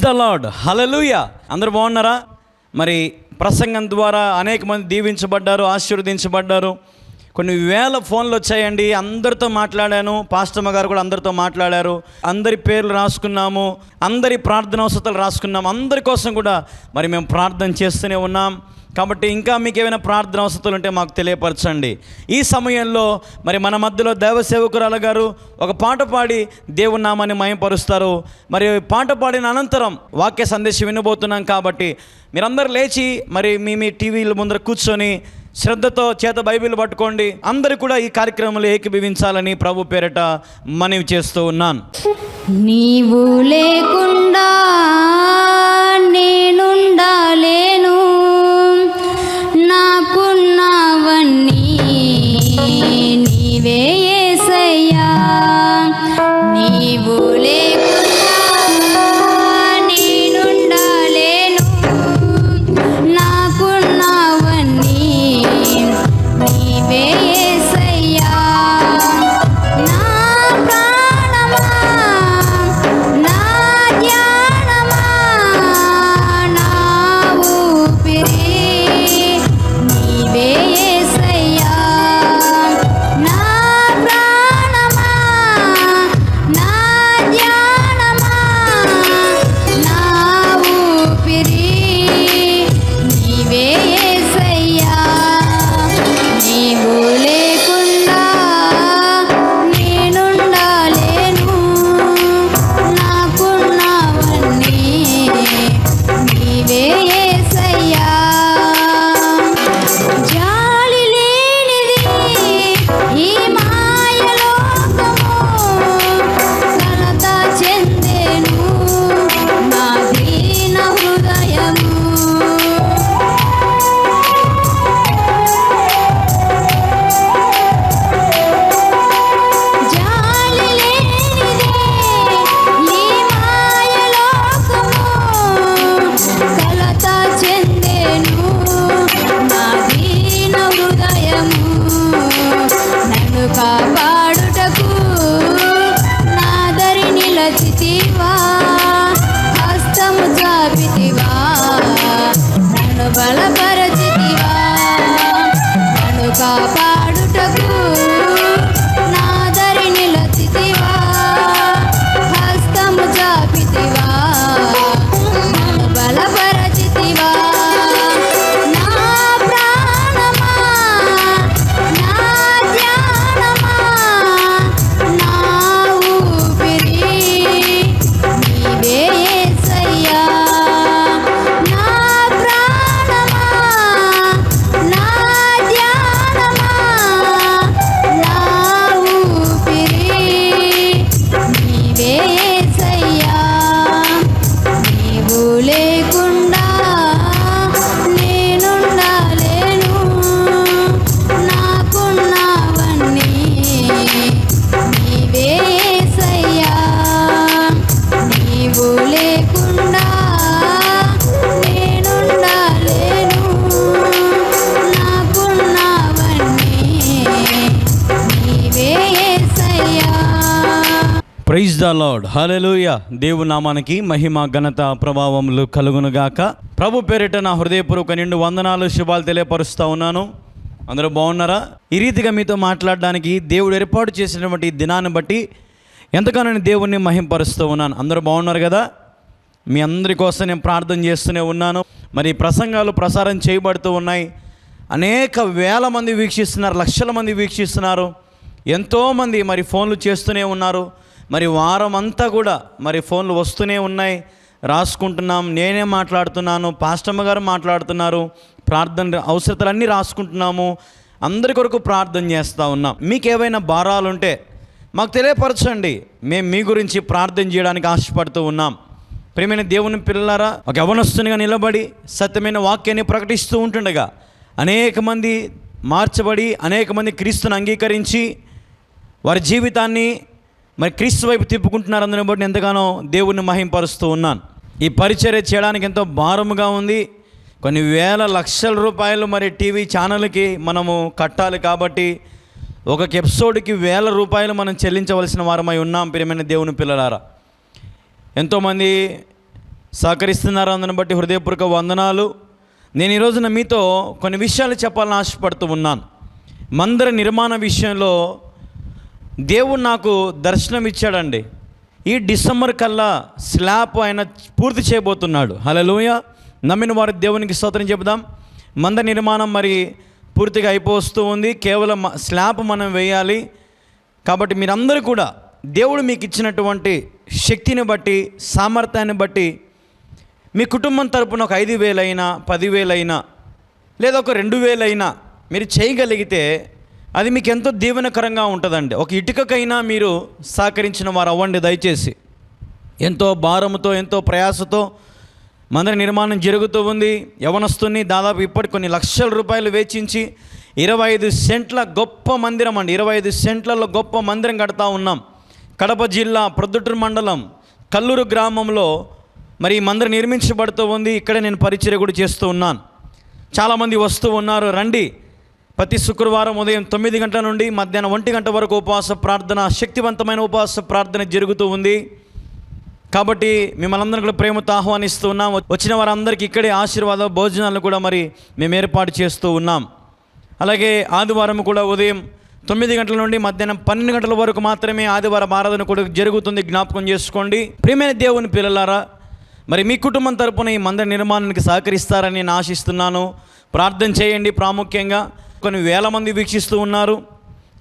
The lord, హల్లెలూయా. అందరూ బాగున్నారా? మరి ప్రసంగం ద్వారా అనేక మంది దీవించబడ్డారు, ఆశీర్వదించబడ్డారు. కొన్ని వేల ఫోన్లు వచ్చాయండి. అందరితో మాట్లాడాను, పాస్టమ్మ గారు కూడా అందరితో మాట్లాడారు. అందరి పేర్లు రాసుకున్నాము, అందరి ప్రార్థన అవసరాలు రాసుకున్నాము. అందరి కోసం కూడా మరి మేము ప్రార్థన చేస్తూనే ఉన్నాం. కాబట్టి ఇంకా మీకు ఏమైనా ప్రార్థన అవసరాలు ఉంటే మాకు తెలియపరచండి. ఈ సమయంలో మరి మన మధ్యలో దైవ సేవకురాల గారు ఒక పాట పాడి దేవుని నామాన్ని మహిమపరుస్తారు. మరి పాట పాడిన అనంతరం వాక్య సందేశం వినబోతున్నాం. కాబట్టి మీరందరూ లేచి మరి మీ టీవీల ముందర కూర్చొని శ్రద్ధతో చేత బైబిల్ పట్టుకోండి. అందరూ కూడా ఈ కార్యక్రమంలో ఏకీభవించాలని ప్రభు పేరట మనవి చేస్తూ ఉన్నాను. నీవు లేకుండా నేనుండలేను, నాకున్నవన్నీ నీవే యేసయ్యా. నీవు లేకుండా నేనుండలేను, నాకున్నవన్నీ నీవే యేసయ్యా. నా ప్రాణమా, నా ధ్యానమా, నా ఊపిరి నీవే యేసయ్యా. నా ప్రాణమా, నా ధ్యానమా, నా ఊపిరి నీవే యేసయ్యా. నీవు లేకుండా నేనుండలేను, నాకున్నవన్నీ నీవే యేసయ్యా. జాలి లేనిది ఈ మాయలోకము, కలత చెందెను నా దీన హృదయము. జాలి లేనిది ఈ మాయలోకము, కలత చెందెను నా దీన హృదయము. నన్ను కాపాడుటకు నా దరి నిలచితివా, హస్తము చాపితివా, నన్ను బలపరచితివా. నన్ను కాపాడుటకు నా దరి నిలచితివా, హస్తము చాపితివా, నన్ను బలపరచితివా. నా ప్రాణమా, నా ధ్యానమా, నా ఊపిరి నీవే యేసయ్యా. నా ప్రాణమా, నా ధ్యానమా, నా ఊపిరి నీవే యేసయ్యా. నీవు లేకుండా నేనుండలేను, నాకున్నవన్నీ నీవే యేసయ్యా. నీవు లేకుండా నేనుండలేను, నాకున్నవన్నీ నీవే యేసయ్యా. ప్రైజ్ ద లార్డ్, హల్లెలూయా. దేవుని నామానికి మహిమ, ఘనత, ప్రభావములు కలుగునుగాక. ప్రభు పేరిట నా హృదయపూర్వక నిండు వందనాలు, శుభాలు తెలియపరుస్తూ ఉన్నాను. అందరూ బాగున్నారా? ఈ రీతిగా మీతో మాట్లాడడానికి దేవుడు ఏర్పాటు చేసినటువంటి ఈ దినాన్ని బట్టి ఎంతగానో నేను దేవుణ్ణి మహింపరుస్తూ ఉన్నాను. అందరూ బాగున్నారు కదా? మీ అందరి కోసం నేను ప్రార్థన చేస్తూనే ఉన్నాను. మరి ప్రసంగాలు ప్రసారం చేయబడుతూ ఉన్నాయి. అనేక వేల మంది వీక్షిస్తున్నారు, లక్షల మంది వీక్షిస్తున్నారు. ఎంతోమంది మరి ఫోన్లు చేస్తూనే ఉన్నారు. మరి వారం అంతా కూడా మరి ఫోన్లు వస్తూనే ఉన్నాయి, రాసుకుంటున్నాం. నేనే మాట్లాడుతున్నాను, పాస్టమ్మ గారు మాట్లాడుతున్నారు. ప్రార్థన అవసరతలన్నీ రాసుకుంటున్నాము. అందరి కొరకు ప్రార్థన చేస్తూ ఉన్నాం. మీకు ఏవైనా భారాలు ఉంటే మాకు తెలియపరచండి. మేము మీ గురించి ప్రార్థన చేయడానికి ఆశపడుతూ ఉన్నాం. ప్రియమైన దేవుని పిల్లలారా, ఒక యవనస్తునిగా నిలబడి సత్యమైన వాక్యాన్ని ప్రకటిస్తూ ఉంటుండగా అనేక మంది మార్చబడి అనేక మంది క్రీస్తుని అంగీకరించి వారి జీవితాన్ని మరి క్రీస్తు వైపు తిప్పుకుంటున్నారు. అందుని బట్టి ఎంతగానో దేవుణ్ణి మహింపరుస్తూ ఉన్నాను. ఈ పరిచర్య చేయడానికి ఎంతో భారముగా ఉంది. కొన్ని వేల లక్షల రూపాయలు మరి టీవీ ఛానల్కి మనము కట్టాలి. కాబట్టి ఒక ఎపిసోడ్కి వేల రూపాయలు మనం చెల్లించవలసిన వారమై ఉన్నాం. ప్రియమైన దేవుని పిల్లలారా, ఎంతోమంది సహకరిస్తున్నారు. అందుని బట్టి హృదయపూర్వక వందనాలు. నేను ఈ రోజున మీతో కొన్ని విషయాలు చెప్పాలని ఆశపడుతూ ఉన్నాను. మందిర నిర్మాణ విషయంలో దేవుడు నాకు దర్శనం ఇచ్చాడండి. ఈ డిసెంబర్ కల్లా స్లాబ్ ఆయన పూర్తి చేయబోతున్నాడు. హల్లెలూయా. నమ్మిన వారి దేవునికి స్తోత్రం చెబుదాం. మందిర నిర్మాణం మరి పూర్తిగా అయిపోతూ ఉంది. కేవలం స్లాబ్ మనం వేయాలి. కాబట్టి మీరందరూ కూడా దేవుడు మీకు ఇచ్చినటువంటి శక్తిని బట్టి, సామర్థ్యాన్ని బట్టి మీ కుటుంబం తరపున ఒక 5,000 అయినా 10,000 అయినా లేదా ఒక 2,000 అయినా మీరు చేయగలిగితే అది మీకు ఎంతో దీవెనకరంగా ఉంటుందండి. ఒక ఇటుకకైనా మీరు సహకరించిన వారు అవ్వండి దయచేసి. ఎంతో భారంతో, ఎంతో ప్రయాసతో మందిర నిర్మాణం జరుగుతూ ఉంది. యవనస్తుని దాదాపు ఇప్పటి కొన్ని లక్షల రూపాయలు వెచ్చించి 25 సెంట్ల గొప్ప మందిరం అండి. 25 సెంట్లలో గొప్ప మందిరం కడతా ఉన్నాం. కడప జిల్లా ప్రొద్దుటూరు మండలం కల్లూరు గ్రామంలో మరి ఈ మందిరం నిర్మించబడుతూ ఉంది. ఇక్కడే నేను పరిచర్య కూడా చేస్తూ ఉన్నాను. చాలామంది వస్తూ ఉన్నారు. రండి. ప్రతి శుక్రవారం ఉదయం 9 గంటల నుండి మధ్యాహ్నం 1 గంట వరకు ఉపవాస ప్రార్థన, శక్తివంతమైన ఉపవాస ప్రార్థన జరుగుతూ ఉంది. కాబట్టి మిమ్మల్ని అందరినీ కూడా ప్రేమతో ఆహ్వానిస్తూ ఉన్నాం. వచ్చిన వారందరికీ ఇక్కడే ఆశీర్వాద భోజనాలు కూడా మరి మేము ఏర్పాటు చేస్తూ ఉన్నాం. అలాగే ఆదివారం కూడా ఉదయం 9 గంటల నుండి మధ్యాహ్నం 12 గంటల వరకు మాత్రమే ఆదివారం ఆరాధన కూడా జరుగుతుంది. జ్ఞాపకం చేసుకోండి. ప్రియమైన దేవుని పిల్లలారా, మరి మీ కుటుంబం తరపున ఈ మందిర నిర్మాణానికి సహకరిస్తారని నేను ఆశిస్తున్నాను. ప్రార్థన చేయండి. ప్రాముఖ్యంగా కొన్ని వేల మంది వీక్షిస్తూ ఉన్నారు.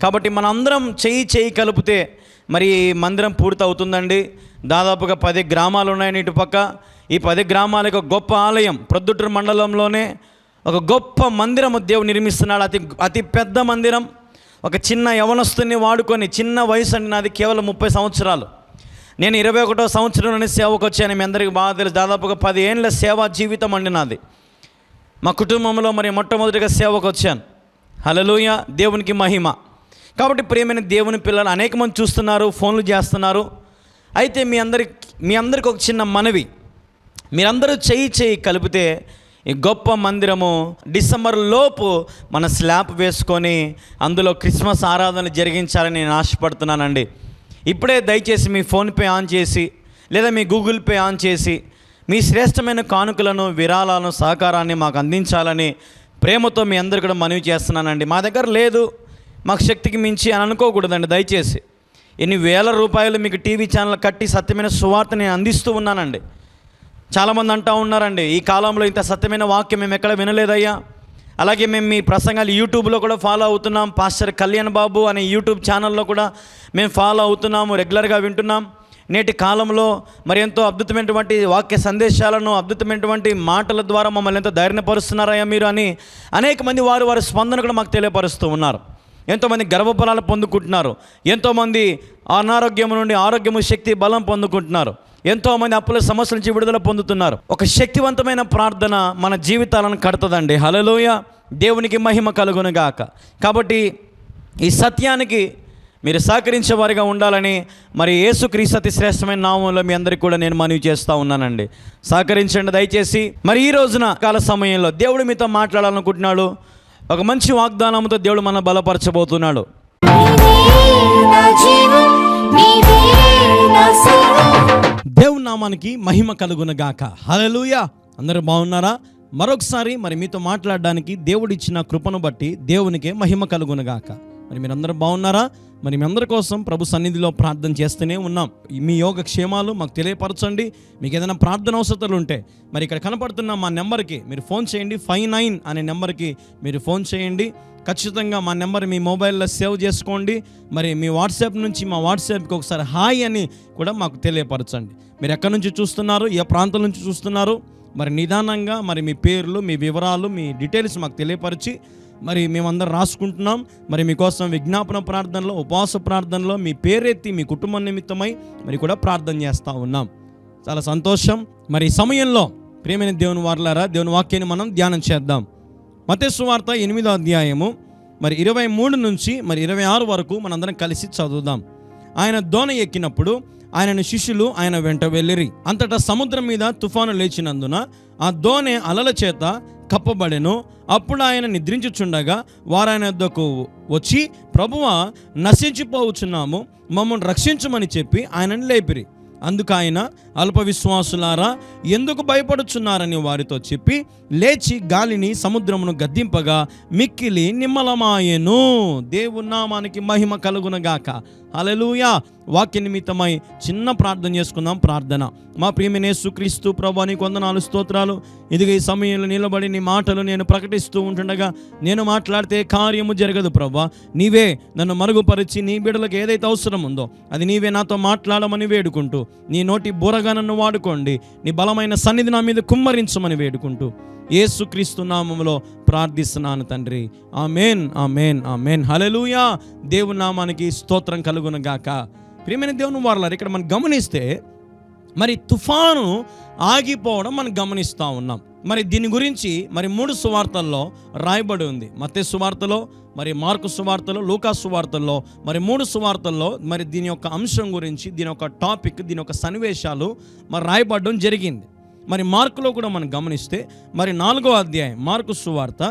కాబట్టి మనందరం చేయి కలిపితే మరి మందిరం పూర్తి అవుతుందండి. దాదాపుగా 10 గ్రామాలు ఉన్నాయని ఇటుపక్క. ఈ 10 గ్రామాలకు ఒక గొప్ప ఆలయం, ప్రొద్దుటూరు మండలంలోనే ఒక గొప్ప మందిరం దేవుడు నిర్మిస్తున్నాడు. అతి పెద్ద మందిరం. ఒక చిన్న యవనస్తుని వాడుకొని, చిన్న వయసు అండి నాది, కేవలం 30 సంవత్సరాలు. నేను 21వ సంవత్సరంలోనే సేవకు వచ్చాను. మీ అందరికీ బాగా తెలుసు. దాదాపుగా 10 ఏళ్ళ సేవా జీవితం అండి నాది. మా కుటుంబంలో మరి మొట్టమొదటిగా సేవకు వచ్చాను. హల్లెలూయా. దేవునికి మహిమ. కాబట్టి ప్రియమైన దేవుని పిల్లలు అనేక మంది చూస్తున్నారు, ఫోన్లు చేస్తున్నారు. అయితే మీ అందరికి ఒక చిన్న మనవి. మీరందరూ చేయి కలిపితే ఈ గొప్ప మందిరము డిసెంబర్ లోపు మన స్లాబ్ వేసుకొని అందులో క్రిస్మస్ ఆరాధన జరిగించాలని నేను ఆశపడుతున్నానండి. ఇప్పుడే దయచేసి మీ ఫోన్పే ఆన్ చేసి లేదా మీ గూగుల్ పే ఆన్ చేసి మీ శ్రేష్టమైన కానుకలను, విరాళాలను, సహకారాన్ని మాకు అందించాలని ప్రేమతో మీ అందరు కూడా మనవి చేస్తున్నానండి. మా దగ్గర లేదు, మాకు శక్తికి మించి అని అనుకోకూడదండి. దయచేసి ఎన్ని వేల రూపాయలు మీకు టీవీ ఛానల్ కట్టి సత్యమైన సువార్త నేను అందిస్తూ ఉన్నానండి. చాలామంది అంటూ ఉన్నారండి, ఈ కాలంలో ఇంత సత్యమైన వాక్యం మేము ఎక్కడ వినలేదయ్యా. అలాగే మేము మీ ప్రసంగాలు యూట్యూబ్లో కూడా ఫాలో అవుతున్నాం. పాస్టర్ కళ్యాణ్ బాబు అనే యూట్యూబ్ ఛానల్లో కూడా మేము ఫాలో అవుతున్నాము, రెగ్యులర్గా వింటున్నాం. నేటి కాలంలో మరి ఎంతో అద్భుతమైనటువంటి వాక్య సందేశాలను, అద్భుతమైనటువంటి మాటల ద్వారా మమ్మల్ని ఎంతో ధైర్యపరుస్తున్నారయ్యా మీరు అని అనేక మంది వారి స్పందన కూడా మాకు తెలియపరుస్తూ ఉన్నారు. ఎంతోమంది గర్భఫలాలు పొందుకుంటున్నారు. ఎంతోమంది అనారోగ్యం నుండి ఆరోగ్యము, శక్తి, బలం పొందుకుంటున్నారు. ఎంతోమంది అప్పుల సమస్యల నుంచి విడుదల పొందుతున్నారు. ఒక శక్తివంతమైన ప్రార్థన మన జీవితాలను కడుతుందండి. హల్లెలూయా. దేవునికి మహిమ కలుగును గాక. కాబట్టి ఈ సత్యానికి మీరు సహకరించే వారిగా ఉండాలని మరి యేసుక్రీస్తు అతి శ్రేష్టమైన నామంలో మీ అందరికీ కూడా నేను మనవి చేస్తూ ఉన్నానండి. సహకరించండి దయచేసి. మరి ఈ రోజున కాల సమయంలో దేవుడు మీతో మాట్లాడాలనుకుంటున్నాడు. ఒక మంచి వాగ్దానంతో దేవుడు మనం బలపరచబోతున్నాడు. దేవుని నామానికి మహిమ కలుగును గాక. హల్లెలూయా. అందరూ బాగున్నారా? మరొకసారి మరి మీతో మాట్లాడడానికి దేవుడు ఇచ్చిన కృపను బట్టి దేవునికే మహిమ కలుగును గాక. మరి మీరందరూ బాగున్నారా? మరి మీ అందరి కోసం ప్రభు సన్నిధిలో ప్రార్థన చేస్తూనే ఉన్నాం. మీ యోగక్షేమాలు మాకు తెలియపరచండి. మీకు ఏదైనా ప్రార్థన అవసరాలు ఉంటే మరి ఇక్కడ కనపడుతున్న మా నెంబర్కి మీరు ఫోన్ చేయండి. 59 అనే నెంబర్కి మీరు ఫోన్ చేయండి. ఖచ్చితంగా మా నెంబర్ మీ మొబైల్లో సేవ్ చేసుకోండి. మరి మీ వాట్సాప్ నుంచి మా వాట్సాప్కి ఒకసారి హాయ్ అని కూడా మాకు తెలియపరచండి. మీరు ఎక్కడి నుంచి చూస్తున్నారు, ఏ ప్రాంతం నుంచి చూస్తున్నారు, మరి నిదానంగా మరి మీ పేర్లు, మీ వివరాలు, మీ డీటెయిల్స్ మాకు తెలియపరిచి మరి మేమందరం రాసుకుంటున్నాం. మరి మీకోసం విజ్ఞాపన ప్రార్థనలో, ఉపవాస ప్రార్థనలో మీ పేరెత్తి మీ కుటుంబం నిమిత్తమై మరి కూడా ప్రార్థన చేస్తూ ఉన్నాం. చాలా సంతోషం. మరి ఈ సమయంలో ప్రియమైన దేవుని వారలారా, దేవుని వాక్యాన్ని మనం ధ్యానం చేద్దాం. మత్తయి సువార్త 8వ అధ్యాయము మరి 23 నుంచి మరి 26 వరకు మనందరం కలిసి చదువుదాం. ఆయన దోణ ఎక్కినప్పుడు ఆయనను శిష్యులు ఆయన వెంట వెళ్ళిరి. అంతటా సముద్రం మీద తుఫాను లేచినందున ఆ దోణె అలల చేత కప్పబడెను. అప్పుడు ఆయన నిద్రించుచుండగా వారు ఆయన వద్దకు వచ్చి, ప్రభువా, నశించిపోవచ్చున్నాము, మమ్మల్ని రక్షించమని చెప్పి ఆయనను లేపిరి. అందుకు ఆయన అల్ప విశ్వాసులారా ఎందుకు భయపడుచున్నారని వారితో చెప్పి లేచి గాలిని సముద్రమును గద్దింపగా మిక్కిలి నిమ్మలమాయెను. దేవుని నామానికి మహిమ కలుగునగాక. హల్లెలూయా. వాక్య నిమిత్తమై చిన్న ప్రార్థన చేసుకుందాం. ప్రార్థన. మా ప్రియమైన యేసుక్రీస్తు ప్రభువా, నీకు వందనాలు, స్తోత్రాలు. ఇదిగో ఈ సమయంలో నిలబడి నీ మాటలు నేను ప్రకటిస్తూ ఉంటుండగా నేను మాట్లాడితే కార్యము జరగదు ప్రభువా. నీవే నన్ను మరుగుపరిచి నీ బిడ్డలకు ఏదైతే అవసరం ఉందో అది నీవే నాతో మాట్లాడమని వేడుకుంటూ, నీ నోటి బురగా నన్ను వాడుకోండి, నీ బలమైన సన్నిధి నా మీద కుమ్మరించమని వేడుకుంటూ యేసుక్రీస్తు నామములో ప్రార్థిస్తున్నాను తండ్రి. ఆమేన్, ఆమేన్, ఆమేన్. హల్లెలూయా. దేవుని నామానికి స్తోత్రం కలుగునగాక. ప్రియమైన దేవుని వారలారా, ఇక్కడ మనం గమనిస్తే మరి తుఫాను ఆగిపోవడం మనం గమనిస్తూ ఉన్నాం. మరి దీని గురించి మరి 3 సువార్తల్లో రాయబడి ఉంది. మత్తయి సువార్తలో, మరి మార్కు సువార్తలో, లూకా సువార్తల్లో, మరి 3 సువార్తల్లో మరి దీని యొక్క అంశం గురించి, దీని యొక్క టాపిక్, దీని యొక్క సన్నివేశాలు మరి రాయబడడం జరిగింది. మరి మార్కులో కూడా మనం గమనిస్తే మరి 4వ అధ్యాయం మార్కు సువార్త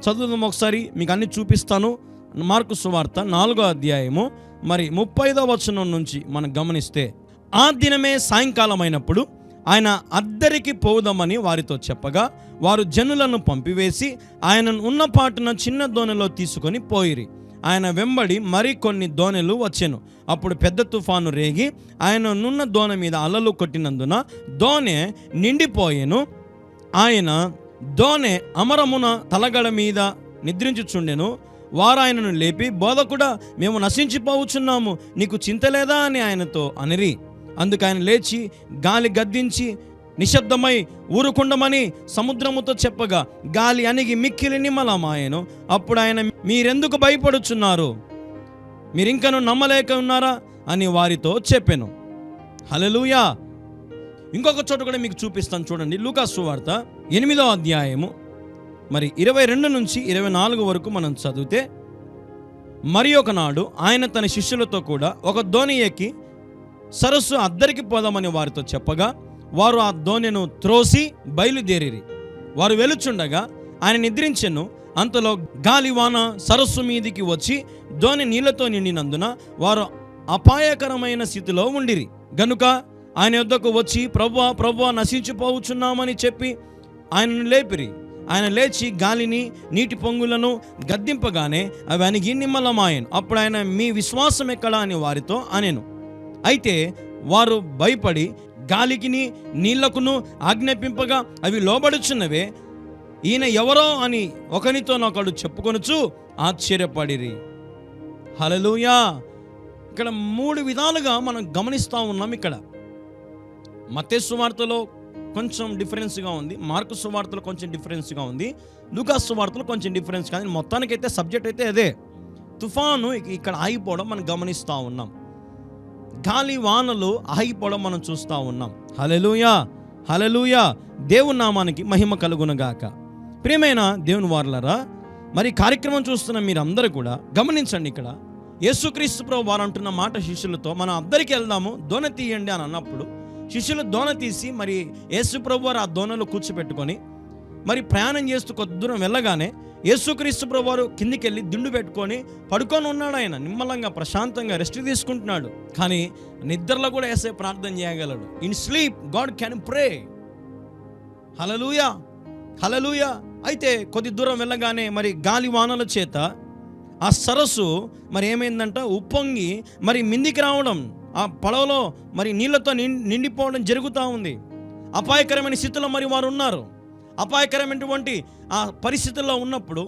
చదువుదాం ఒకసారి, మీకు అన్ని చూపిస్తాను. మార్కు సువార్త 4వ అధ్యాయము మరి 35వ వచనం నుంచి మనం గమనిస్తే, ఆ దినమే సాయంకాలం అయినప్పుడు ఆయన అద్దరికి పోదామని వారితో చెప్పగా వారు జనులను పంపివేసి ఆయనను ఉన్న పాటున చిన్న దోణిలో తీసుకొని పోయిరి. ఆయన వెంబడి మరికొన్ని దోణెలు వచ్చెను. అప్పుడు పెద్ద తుఫాను రేగి ఆయన నున్న దోణి మీద అలలు కొట్టినందున దోణె నిండిపోయెను. ఆయన దోణె అమరమున తలగడ మీద నిద్రించుచుండెను. వారు ఆయనను లేపి, బోధకుడా, మేము నశించిపోవచ్చున్నాము, నీకు చింత లేదా అని ఆయనతో అనిరి. అందుకు ఆయన లేచి గాలి గద్దించి నిశ్శబ్దమై ఊరుకుండమని సముద్రముతో చెప్పగా గాలి అణిగి మిక్కిలి నిమ్మలమాయెను. అప్పుడు ఆయన, మీరెందుకు భయపడుచున్నారు, మీరింకను నమ్మలేక ఉన్నారా అని వారితో చెప్పెను. హల్లెలూయా. ఇంకొక చోట కూడా మీకు చూపిస్తాను చూడండి. లూకా సువార్త 8వ అధ్యాయము మరి 22 నుంచి 24 వరకు మనం చదివితే, మరి ఒకనాడు ఆయన తన శిష్యులతో కూడా ఒక దోణి ఎక్కి సరస్సు అద్దరికి పోదామని వారితో చెప్పగా వారు ఆ దోణెను త్రోసి బయలుదేరిరి. వారు వెలుచుండగా ఆయన నిద్రించెను. అంతలో గాలివాన సరస్సు మీదికి వచ్చి దోణి నీళ్లతో నిండినందున వారు అపాయకరమైన స్థితిలో ఉండిరి. గనుక ఆయన యొద్దకు వచ్చి, ప్రభువా, ప్రభువా, నశించిపోవచ్చున్నామని చెప్పి ఆయనను లేపిరి. ఆయన లేచి గాలిని నీటి పొంగులను గద్దింపగానే అవి అణిగి నిమ్మలమాయెను. అప్పుడు ఆయన, మీ విశ్వాసం ఎక్కడా అని వారితో అనెను. అయితే వారు భయపడి గాలికిని నీళ్లకును ఆజ్ఞాపింపగా అవి లోబడుచున్నవే, ఈయన ఎవరో అని ఒకనితోనొకడు చెప్పుకొనుచు ఆశ్చర్యపడిరి. హల్లెలూయా. ఇక్కడ 3 విధాలుగా మనం గమనిస్తూ ఉన్నాం. ఇక్కడ మత్తయి సువార్తలో కొంచెం డిఫరెన్స్గా ఉంది, మార్కు సువార్తలో కొంచెం డిఫరెన్స్గా ఉంది, లూకా సువార్తలో కొంచెం డిఫరెన్స్. కానీ మొత్తానికైతే సబ్జెక్ట్ అయితే అదే. తుఫాను ఇక్కడ ఆగిపోవడం మనం గమనిస్తూ ఉన్నాం. గాలి వానలు ఆగిపోవడం మనం చూస్తూ ఉన్నాం. హల్లెలూయా, హల్లెలూయా. దేవుని నామానికి మహిమ కలుగునగాక. ప్రియమైన దేవుని వారలారా, మరి కార్యక్రమం చూస్తున్న మీరందరూ కూడా గమనించండి. ఇక్కడ యేసుక్రీస్తు ప్రభువు వారు అంటున్న మాట శిష్యులతో, మనం అద్దరికి వెళ్దాము, దోణి తీయండి అని అన్నప్పుడు శిష్యులు దోణి తీసి మరి యేసు ప్రభువు వారు ఆ దోణిలో కూర్చోబెట్టుకొని మరి ప్రయాణం చేస్తూ కొద్ది దూరం వెళ్ళగానే యేసుక్రీస్తు ప్రభువు వారు కిందికి వెళ్ళి దిండు పెట్టుకొని పడుకొని ఉన్నాడు. ఆయన నిమ్మలంగా ప్రశాంతంగా రెస్ట్ తీసుకుంటున్నాడు. కానీ నిద్రలో కూడా యేసయ్య ప్రార్థన చేయగలడు. ఇన్ స్లీప్ గాడ్ క్యాన్ ప్రే. హల్లెలూయా, హల్లెలూయా. అయితే కొద్ది దూరం వెళ్ళగానే మరి గాలి వానల చేత ఆ సరస్సు మరి ఏమైందంట, ఉప్పొంగి మరి మిందికి రావడం, ఆ పడవలో మరి నీళ్లతో నిండిపోవడం జరుగుతూ ఉంది. అపాయకరమైన స్థితిలో మరి వారు ఉన్నారు. అపాయకరమైనటువంటి ఆ పరిస్థితుల్లో ఉన్నప్పుడు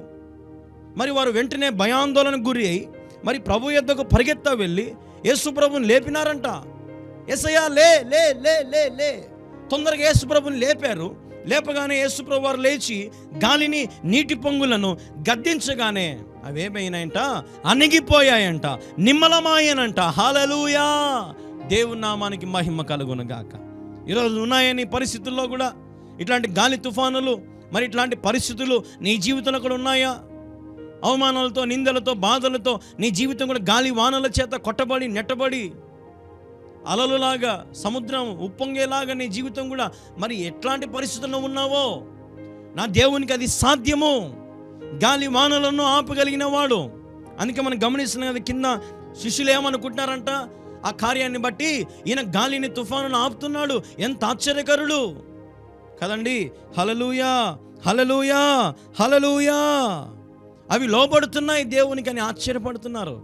మరి వారు వెంటనే భయాందోళనకు గురి అయి మరి ప్రభు యొద్దకు పరిగెత్తా వెళ్ళి యేసు ప్రభుని లేపినారంట. యేసయ్యా, లే లే లే లే లే. తొందరగా యేసు ప్రభుని లేపారు. లేపగానే యేసు ప్రభు వారు లేచి గాలిని నీటి పొంగులను గద్దించగానే అవేమైనాయంట, అణిగిపోయాయంట, నిమ్మలమాయనంట. హల్లెలూయా. దేవుని నామానికి మహిమ కలుగునుగాక. ఈరోజు ఉన్నాయని పరిస్థితుల్లో కూడా ఇట్లాంటి గాలి తుఫానులు మరి ఇట్లాంటి పరిస్థితులు నీ జీవితంలో కూడా ఉన్నాయా? అవమానాలతో, నిందలతో, బాధలతో నీ జీవితం కూడా గాలి వానల చేత కొట్టబడి నెట్టబడి అలలులాగా సముద్రం ఉప్పొంగేలాగా నీ జీవితం కూడా మరి ఎట్లాంటి పరిస్థితుల్లో ఉన్నావో, నా దేవునికి అది సాధ్యము. గాలి వానలను ఆపగలిగిన వాడు. అందుకే మనం గమనిస్తున్నాం కదా, కింద శిష్యులు ఏమనుకుంటున్నారంట, ఆ కార్యాన్ని బట్టి ఈయన గాలిని తుఫానును ఆపుతున్నాడు. ఎంత ఆశ్చర్యకరుడు కదండి. హల్లెలూయా, హల్లెలూయా, హల్లెలూయా. అవి లోబడుతున్నాయి దేవునికి అని ఆశ్చర్యపడుతున్నారు.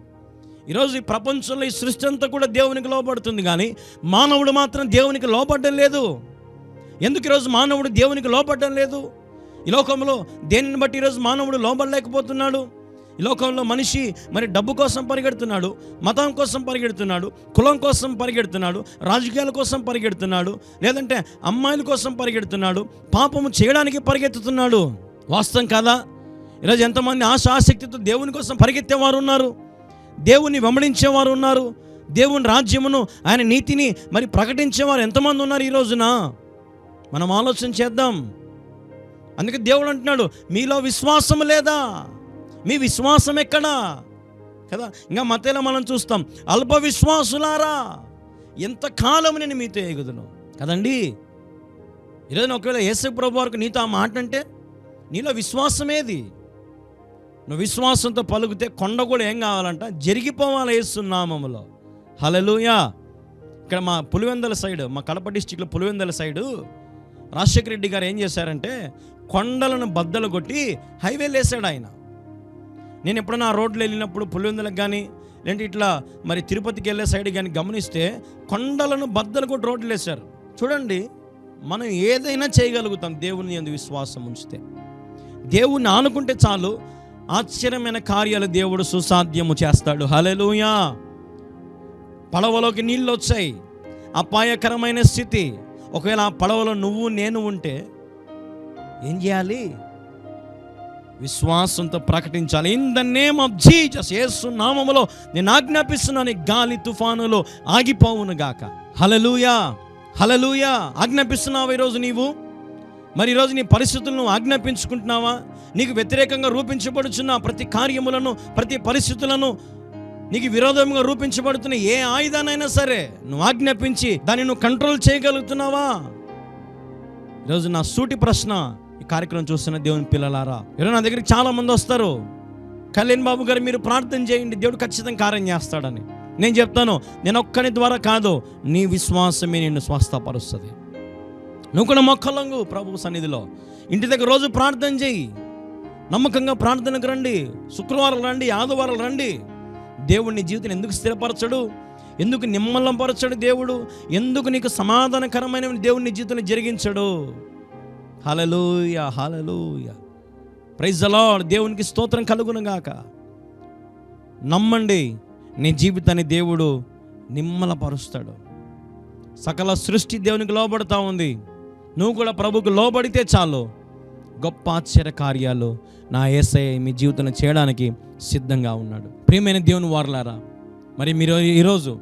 ఈరోజు ఈ ప్రపంచంలో ఈ సృష్టి అంతా కూడా దేవునికి లోబడుతుంది, కానీ మానవుడు మాత్రం దేవునికి లోబడడం లేదు. ఎందుకు ఈరోజు మానవుడు దేవునికి లోబడడం లేదు? ఈ లోకంలో దేనిని బట్టి ఈరోజు మానవుడు లోబడలేకపోతున్నాడు? ఈ లోకంలో మనిషి మరి డబ్బు కోసం పరిగెడుతున్నాడు, మతం కోసం పరిగెడుతున్నాడు, కులం కోసం పరిగెడుతున్నాడు, రాజకీయాల కోసం పరిగెడుతున్నాడు, లేదంటే అమ్మాయిల కోసం పరిగెడుతున్నాడు, పాపము చేయడానికి పరిగెత్తుతున్నాడు. వాస్తవం కాదా? ఈరోజు ఎంతమంది ఆశక్తితో దేవుని కోసం పరిగెత్తేవారు ఉన్నారు, దేవుని వెంబడించేవారు ఉన్నారు, దేవుని రాజ్యమును ఆయన నీతిని మరి ప్రకటించేవారు ఎంతమంది ఉన్నారు ఈ రోజున? మనం ఆలోచన చేద్దాం. అందుకే దేవుడు అంటున్నాడు, మీలో విశ్వాసం లేదా? మీ విశ్వాసం ఎక్కడా కదా? ఇంకా మత్తయిలో మనం చూస్తాం, అల్ప విశ్వాసులారా ఎంతకాలం నేను మీతో ఎగుదును కదండి. ఈరోజు ఒకవేళ యేసు ప్రభు వారికి నీతో ఆ మాట అంటే నీలో విశ్వాసమేది? నువ్వు విశ్వాసంతో పలుకుతే కొండ కూడా ఏం కావాలంట, జరిగిపోవాలి యేసు నామములో. హల్లెలూయా. ఇక్కడ మా పులివెందుల సైడ్, మా కడప డిస్టిక్లో పులివెందుల సైడు రాజశేఖర రెడ్డి గారు ఏం చేశారంటే కొండలను బద్దలు కొట్టి హైవేలు వేసాడు ఆయన. నేను ఎప్పుడైనా ఆ రోడ్లు వెళ్ళినప్పుడు పులివెందులకు కానీ లేదంటే ఇట్లా మరి తిరుపతికి వెళ్ళే సైడ్ కానీ గమనిస్తే కొండలను బద్దలు కొట్టి రోడ్లు వేశారు. చూడండి, మనం ఏదైనా చేయగలుగుతాం దేవుని యందు విశ్వాసం ఉంచితే. దేవుణ్ణి ఆనుకుంటే చాలు, ఆశ్చర్యమైన కార్యాలు దేవుడు సుసాధ్యము చేస్తాడు. హల్లెలూయా. పడవలోకి నీళ్ళు వచ్చాయి, అపాయకరమైన స్థితి. ఒకవేళ ఆ పడవలో నువ్వు నేను ఉంటే ఏం చేయాలి? విశ్వాసంతో ప్రకటించాలి. In the name of Jesus, యేసు నామములో నేను ఆజ్ఞాపిస్తున్నాను, గాలి తుఫానులో ఆగిపోవును గాక. హల్లెలూయా, హల్లెలూయా. ఆజ్ఞాపిస్తున్నావా ఈరోజు నీవు? మరి ఈరోజు నీ పరిస్థితులను ఆజ్ఞాపించుకుంటున్నావా? నీకు వ్యతిరేకంగా రూపించబడుచున్న ప్రతి కార్యములను, ప్రతి పరిస్థితులను, నీకు విరోధంగా రూపించబడుతున్న ఏ ఆయుధానైనా సరే నువ్వు ఆజ్ఞాపించి దాన్ని నువ్వు కంట్రోల్ చేయగలుగుతున్నావా? ఈరోజు నా సూటి ప్రశ్న ఈ కార్యక్రమం చూస్తున్న దేవుని పిల్లలారా, ఈరోజు నా దగ్గరికి చాలా మంది వస్తారు, కళ్యాణ్ బాబు గారు మీరు ప్రార్థన చేయండి, దేవుడు ఖచ్చితంగా కార్యం చేస్తాడని. నేను చెప్తాను, నేను ఒక్కని ద్వారా కాదు, నీ విశ్వాసమే నిన్ను స్వస్థపరుస్తుంది. నువ్వు కూడా మొక్కలంగు ప్రభు సన్నిధిలో, ఇంటి దగ్గర రోజు ప్రార్థన చేయి, నమ్మకంగా ప్రార్థనకు రండి, శుక్రవారం రండి, ఆదివారం రండి. దేవుడు నీ జీవితం ఎందుకు స్థిరపరచడు? ఎందుకు నిమ్మలంపరచడు దేవుడు? ఎందుకు నీకు సమాధానకరమైన దేవుడు నీ జీవితంలో జరిగించడు? హల్లెలూయా, హల్లెలూయా. Praise the Lord. దేవునికి స్తోత్రం కలుగును గాక. నమ్మండి, నీ జీవితాన్ని దేవుడు నిమ్మలపరుస్తాడు. సకల సృష్టి దేవునికి లోబడుతూ ఉంది. నువ్వు కూడా ప్రభుకు లోబడితే చాలు, గొప్ప ఆశ్చర్య కార్యాలు నా యేసయ్య మీ జీవితంలో చేయడానికి సిద్ధంగా ఉన్నాడు. ప్రియమైన దేవుని వారలారా, మరి మీరు ఈరోజు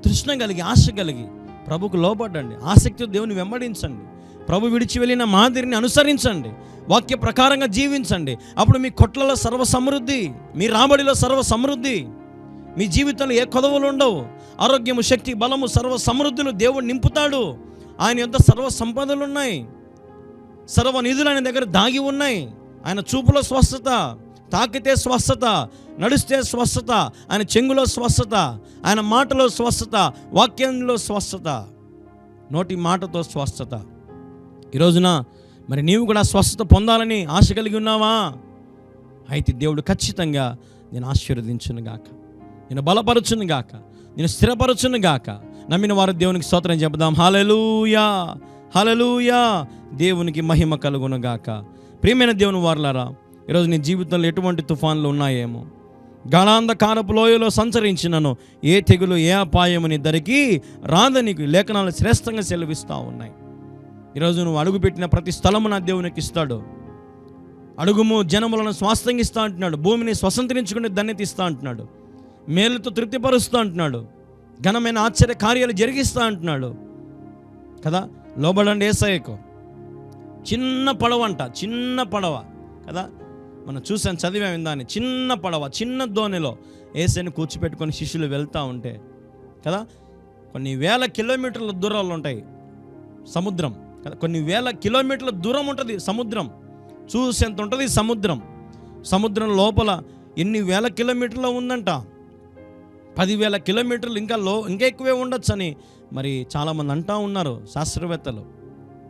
తృష్ణ కలిగి, ఆశ కలిగి ప్రభుకు లోబడండి. ఆసక్తితో దేవుని వెంబడించండి. ప్రభు విడిచి వెళ్ళిన మాదిరిని అనుసరించండి. వాక్య ప్రకారంగా జీవించండి. అప్పుడు మీ కొట్లలో సర్వ సమృద్ధి, మీ రాబడిలో సర్వ సమృద్ధి, మీ జీవితంలో ఏ కొదవలు ఉండవు. ఆరోగ్యము, శక్తి, బలము, సర్వ సమృద్ధులు దేవుడు నింపుతాడు. ఆయన యొద్ద సర్వ సంపదలు ఉన్నాయి, సర్వ నిధులు ఆయన దగ్గర దాగి ఉన్నాయి. ఆయన చూపులో స్వస్థత, తాకితే స్వస్థత, నడిస్తే స్వస్థత, ఆయన చెంగులో స్వస్థత, ఆయన మాటలో స్వస్థత, వాక్యంలో స్వస్థత, నోటి మాటతో స్వస్థత. ఈరోజున మరి నీవు కూడా స్వస్థత పొందాలని ఆశ కలిగి ఉన్నావా? అయితే దేవుడు ఖచ్చితంగా నేను ఆశీర్వదించును గాక, నేను బలపరచును గాక, నేను స్థిరపరచును గాక. నమ్మిన వారు దేవునికి స్తోత్రం చెబుదాం. హల్లెలూయా, హల్లెలూయా. దేవునికి మహిమ కలుగును గాక. ప్రియమైన దేవుని వారలారా, ఈరోజు నీ జీవితంలో ఎటువంటి తుఫాన్లు ఉన్నాయేమో, గాఢాంధకారపు లోయలో సంచరించినను ఏ తెగులు, ఏ అపాయము నీ దరికి రాదని లేఖనాలు శ్రేష్టంగా సెలవిస్తూ ఉన్నాయి. ఈరోజు నువ్వు అడుగుపెట్టిన ప్రతి స్థలము నా దేవునికి ఇస్తాడు. అడుగుము, జనములను స్వాస్థ్యంగా ఇస్తా అంటున్నాడు. భూమిని స్వతంత్రించుకునే ధన్యత ఇస్తా అంటున్నాడు. మేలుతో తృప్తిపరుస్తూ అంటున్నాడు. ఘనమైన ఆశ్చర్య కార్యాలు జరిగిస్తా అంటున్నాడు కదా. లోబడండి యేసయ్యకు. చిన్న పడవ అంట, చిన్న పడవ కదా. మనం చూసాం, చదివాం దాన్ని. చిన్న పడవ, చిన్న దోణిలో యేసయ్యను కూర్చిపెట్టుకొని శిష్యులు వెళ్తూ ఉంటే కదా, కొన్ని వేల కిలోమీటర్ల దూరాలు ఉంటాయి సముద్రం కదా. కొన్ని వేల కిలోమీటర్ల దూరం ఉంటుంది సముద్రం. చూసేంత ఉంటుంది సముద్రం. సముద్రం లోపల ఎన్ని వేల కిలోమీటర్లు ఉందంట 10,000 కిలోమీటర్లు ఇంకా ఎక్కువే ఉండొచ్చని మరి చాలామంది అంటూ ఉన్నారు శాస్త్రవేత్తలు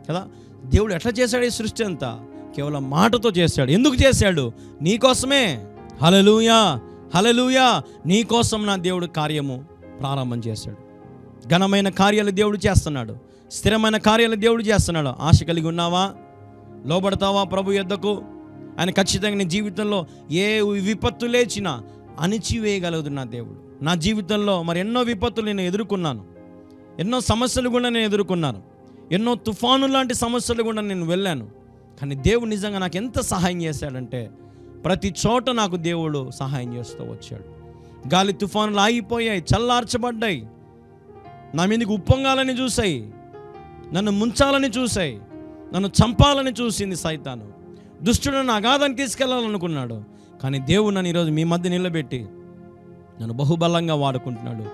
కదా. దేవుడు ఎట్లా చేశాడు ఈ సృష్టి అంతా? కేవలం మాటతో చేశాడు. ఎందుకు చేశాడు? నీకోసమే. హల్లెలూయా, హల్లెలూయా. నీకోసం నా దేవుడు కార్యము ప్రారంభం చేశాడు. ఘనమైన కార్యాలు దేవుడు చేస్తున్నాడు, స్థిరమైన కార్యాలు దేవుడు చేస్తున్నాడు. ఆశ కలిగి ఉన్నావా? లోబడతావా ప్రభు యొద్దకు? ఆయన ఖచ్చితంగా నీ జీవితంలో ఏ విపత్తు లేచినా అణిచివేయగలదు నా దేవుడు. నా జీవితంలో మరి ఎన్నో విపత్తులు నేను ఎదుర్కొన్నాను, ఎన్నో సమస్యలు కూడా నేను ఎదుర్కొన్నాను, ఎన్నో తుఫాను లాంటి సమస్యలు కూడా నేను వెళ్ళాను. కానీ దేవుడు నిజంగా నాకు ఎంత సహాయం చేశాడంటే ప్రతి చోట నాకు దేవుడు సహాయం చేస్తూ వచ్చాడు. గాలి తుఫానులు ఆగిపోయాయి, చల్లార్చబడ్డాయి, నా మీదకి ఉప్పొంగాలని చూసాయి, నన్ను ముంచాలని చూసాయి, నన్ను చంపాలని చూసింది సైతాను. దుష్టుడు నన్ను అగాధానికి తీసుకెళ్లాలనుకున్నాడు. కానీ దేవుడు నన్ను ఈరోజు మీ మధ్య నిలబెట్టి నన్ను బహుబలంగా వాడుకుంటున్నాడు.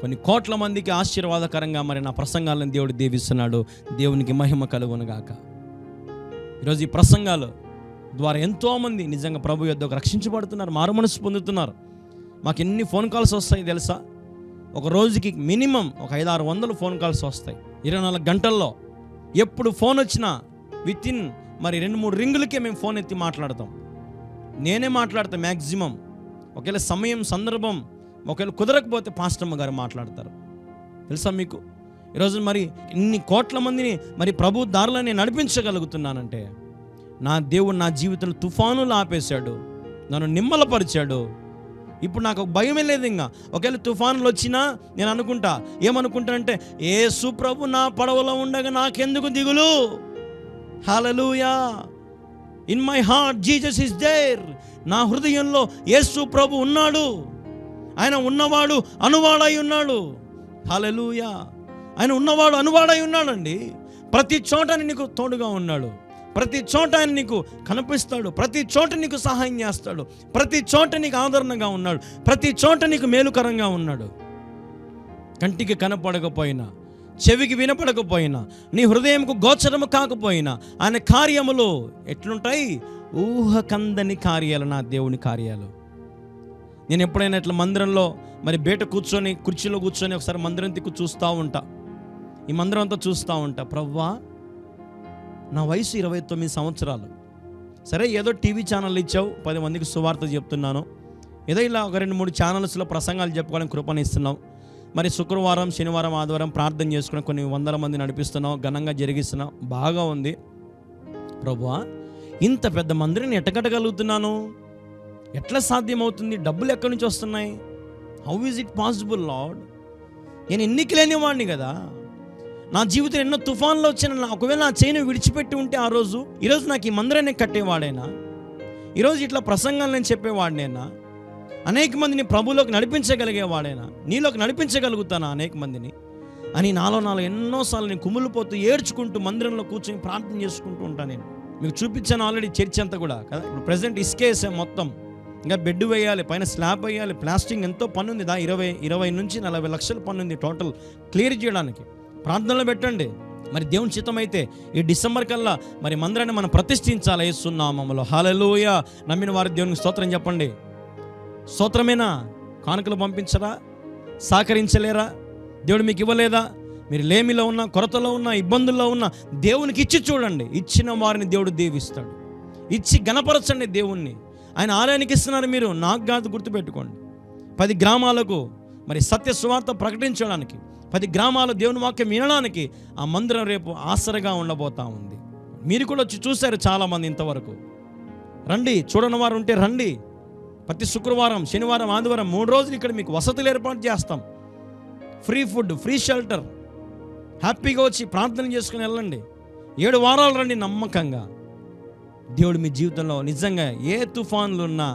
కొన్ని కోట్ల మందికి ఆశీర్వాదకరంగా మరి నా ప్రసంగాలను దేవుడు దీవిస్తున్నాడు. దేవునికి మహిమ కలుగునుగాక. ఈరోజు ఈ ప్రసంగాలు ద్వారా ఎంతోమంది నిజంగా ప్రభు యొద్దకు రక్షించబడుతున్నారు, మారుమనసు పొందుతున్నారు. మాకు ఎన్ని ఫోన్ కాల్స్ వస్తాయి తెలుసా? ఒక రోజుకి మినిమం ఒక 500-600 ఫోన్ కాల్స్ వస్తాయి 24 గంటల్లో. ఎప్పుడు ఫోన్ వచ్చినా వితిన్ మరి 2-3 రింగులకే మేము ఫోన్ ఎత్తి మాట్లాడతాం. నేనే మాట్లాడతాను మ్యాక్సిమం. ఒకవేళ సమయం సందర్భం ఒకవేళ కుదరకపోతే పాస్టమ్మ గారు మాట్లాడతారు. తెలుసా మీకు? ఈరోజు మరి ఇన్ని కోట్ల మందిని మరి ప్రభు దారిలో నేను నడిపించగలుగుతున్నానంటే నా దేవుడు నా జీవితంలో తుఫానులు ఆపేశాడు, నన్ను నిమ్మలపరిచాడు. ఇప్పుడు నాకు భయమే లేదు. ఇంకా ఒకవేళ తుఫానులు వచ్చినా నేను ఏమనుకుంటానంటే యేసు ప్రభు నా పడవలో ఉండగా నాకెందుకు దిగులు. హల్లెలూయా. In my heart Jesus is there. నా హృదయంలో యేసు ప్రభు ఉన్నాడు. ఆయన ఉన్నవాడు అనువాడై ఉన్నాడు. హల్లెలూయా. ఆయన ఉన్నవాడు అనువాడై ఉన్నాడండి. ప్రతి చోట నీకు తోడుగా ఉన్నాడు, ప్రతి చోట ఆయన నీకు కనిపిస్తాడు, ప్రతి చోట నీకు సహాయం చేస్తాడు, ప్రతి చోట నీకు ఆదరణగా ఉన్నాడు, ప్రతి చోట నీకు మేలుకరంగా ఉన్నాడు. కంటికి కనపడకపోయినా, చెవికి వినపడకపోయినా, నీ హృదయంకు గోచరము కాకపోయినా ఆయన కార్యములు ఎట్లుంటాయి? ఊహకందని కార్యాలు నా దేవుని కార్యాలు. నేను ఎప్పుడైనా ఇట్లా మందిరంలో మరి బయట కూర్చొని కుర్చీలో కూర్చొని ఒకసారి మందిరం తిక్కు చూస్తూ ఉంటా, ఈ మందిరం అంతా చూస్తూ ఉంటా. ప్రవ్వా, నా వయసు 29 సంవత్సరాలు. సరే, ఏదో టీవీ ఛానల్ ఇచ్చావు, 10 మందికి సువార్త చెప్తున్నాను, ఏదో ఇలా ఒక 2-3 ఛానల్స్లో ప్రసంగాలు చెప్పుకోవడానికి కృపను ఇస్తున్నావు. మరి శుక్రవారం, శనివారం, ఆదివారం ప్రార్థన చేసుకుని కొన్ని 100 మంది నడిపిస్తున్నావు, ఘనంగా జరిగిస్తున్నావు, బాగా ఉంది. ప్రభువా, ఇంత పెద్ద మందిరాన్ని ఎట్టగట్టగలుగుతున్నాను? ఎట్లా సాధ్యమవుతుంది? డబ్బులు ఎక్కడి నుంచి వస్తున్నాయి? How is it possible lord? నేను ఎన్నిక లేని వాడిని కదా. నా జీవితం ఎన్నో తుఫాన్లు వచ్చిన ఒకవేళ నా చేయిని విడిచిపెట్టి ఉంటే ఈరోజు నాకు ఈ మందిరాన్ని కట్టేవాడేనా? ఈరోజు ఇట్లా ప్రసంగాలు నేను చెప్పేవాడినేనా? అనేక మందిని ప్రభులోకి నడిపించగలిగేవాడేనా? నీలోకి నడిపించగలుగుతానా అనేక మందిని అని నాలో ఎన్నోసార్లు నేను కుమిలిపోతూ ఏడ్చుకుంటూ మందిరంలో కూర్చొని ప్రార్థన చేసుకుంటూ ఉంటాను. నేను మీకు చూపించాను ఆల్రెడీ చర్చ్ అంతా కూడా కదా. ఇప్పుడు ప్రజెంట్ ఇసుకేసాం మొత్తం, ఇంకా బెడ్ వేయాలి, పైన స్లాబ్ వేయాలి, ప్లాస్టింగ్ ఎంతో పని ఉంది. 20 నుంచి 40 లక్షల పని ఉంది టోటల్ క్లియర్ చేయడానికి. ప్రార్థనలో పెట్టండి. మరి దేవుని చిత్తం అయితే ఈ డిసెంబర్ కల్లా మరి మందిరాన్ని మనం ప్రతిష్ఠించాలి యేసు నామములో. హల్లెలూయా. నమ్మిన వారి దేవునికి స్తోత్రం చెప్పండి. స్తోత్రమేనా? కానుకలు పంపించరా? సహకరించలేరా? దేవుడు మీకు ఇవ్వలేదా? మీరు లేమిలో ఉన్నా, కొరతలో ఉన్నా, ఇబ్బందుల్లో ఉన్నా దేవునికి ఇచ్చి చూడండి. ఇచ్చిన వారిని దేవుడు దీవిస్తాడు. ఇచ్చి గణపరచండి దేవుణ్ణి. ఆయన ఆలయానికి ఇస్తున్నారు మీరు, నాకు కాదు, గుర్తుపెట్టుకోండి. 10 గ్రామాలకు మరి సత్య సువార్త ప్రకటించడానికి, 10 గ్రామాలు దేవుని వాక్యం వినడానికి ఆ మందిరం రేపు ఆసరగా ఉండబోతా ఉంది. మీరు కూడా వచ్చి చూశారు చాలామంది ఇంతవరకు. రండి, చూడని వారు ఉంటే రండి. ప్రతి శుక్రవారం, శనివారం, ఆదివారం 3 రోజులు ఇక్కడ మీకు వసతులు ఏర్పాటు చేస్తాం. Free food, free shelter. హ్యాపీగా వచ్చి ప్రార్థన చేసుకుని వెళ్ళండి. 7 వారాలు రండి నమ్మకంగా. దేవుడు మీ జీవితంలో నిజంగా ఏ తుఫాన్లు ఉన్నా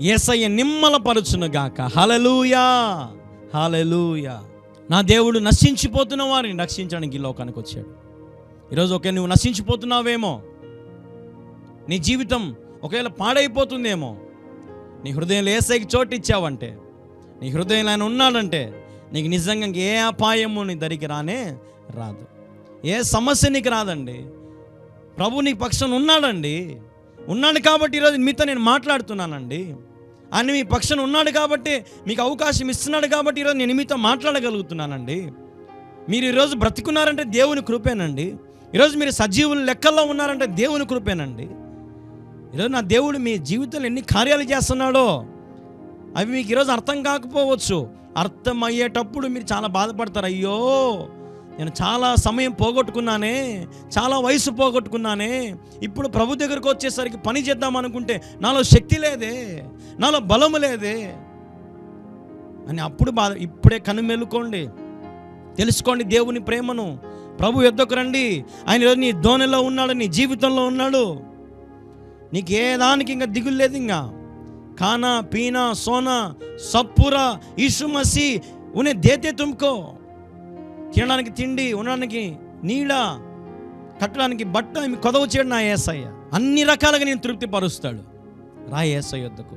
యేసయ్య నిమ్మలపరచునుగాక. హల్లెలూయా, హల్లెలూయా. నా దేవుడు నశించిపోతున్న వారిని రక్షించడానికి ఈ లోకానికి వచ్చాడు. ఈరోజు ఒకే నువ్వు నశించిపోతున్నావేమో, నీ జీవితం ఒకవేళ పాడైపోతుందేమో, నీ హృదయంలో యేసయ్యకి చోటు ఇచ్చావంటే, నీ హృదయంలో ఆయన ఉన్నాడంటే నీకు నిజంగా ఏ అపాయము నీ దరికి రాదు, ఏ సమస్య నీకు రాదండి. ప్రభు నీ పక్షాన ఉన్నాడు కాబట్టి ఈరోజు మీతో నేను మాట్లాడుతున్నానండి. ఆయన మీ పక్షాన ఉన్నాడు కాబట్టి, మీకు అవకాశం ఇస్తున్నాడు కాబట్టి ఈరోజు నేను మీతో మాట్లాడగలుగుతున్నానండి. మీరు ఈరోజు బ్రతికున్నారంటే దేవుని కృపేనండి. ఈరోజు మీరు సజీవుల లెక్కల్లో ఉన్నారంటే దేవుని కృపేనండి. ఈరోజు నా దేవుడు మీ జీవితంలో ఎన్ని కార్యాలు చేస్తున్నాడో అవి మీకు ఈరోజు అర్థం కాకపోవచ్చు. అర్థమయ్యేటప్పుడు మీరు చాలా బాధపడతారు. అయ్యో, నేను చాలా సమయం పోగొట్టుకున్నానే, చాలా వయసు పోగొట్టుకున్నానే, ఇప్పుడు ప్రభు దగ్గరకు వచ్చేసరికి పని చేద్దాం అనుకుంటే నాలో శక్తి లేదే, నాలో బలము లేదే అని అప్పుడు బాధ. ఇప్పుడే కనుమెలుకోండి, తెలుసుకోండి దేవుని ప్రేమను. ప్రభు యొద్దకు రండి. ఆయన ఈరోజు నీ ధోనిలో ఉన్నాడు, నీ జీవితంలో ఉన్నాడు. నీకు ఏ దానికి ఇంకా దిగులు లేదు. ఇంకా खाना पीना सोना सब पूरा यीशु मसीह उन्हें देते तुमको. తినడానికి తిండి, ఉండడానికి నీడ, కట్టడానికి బట్ట, కొదవ చేయడం నా యేసయ్య అన్ని రకాలుగా నేను తృప్తి పరుస్తాడు. రా యేసయ్య వద్దకు.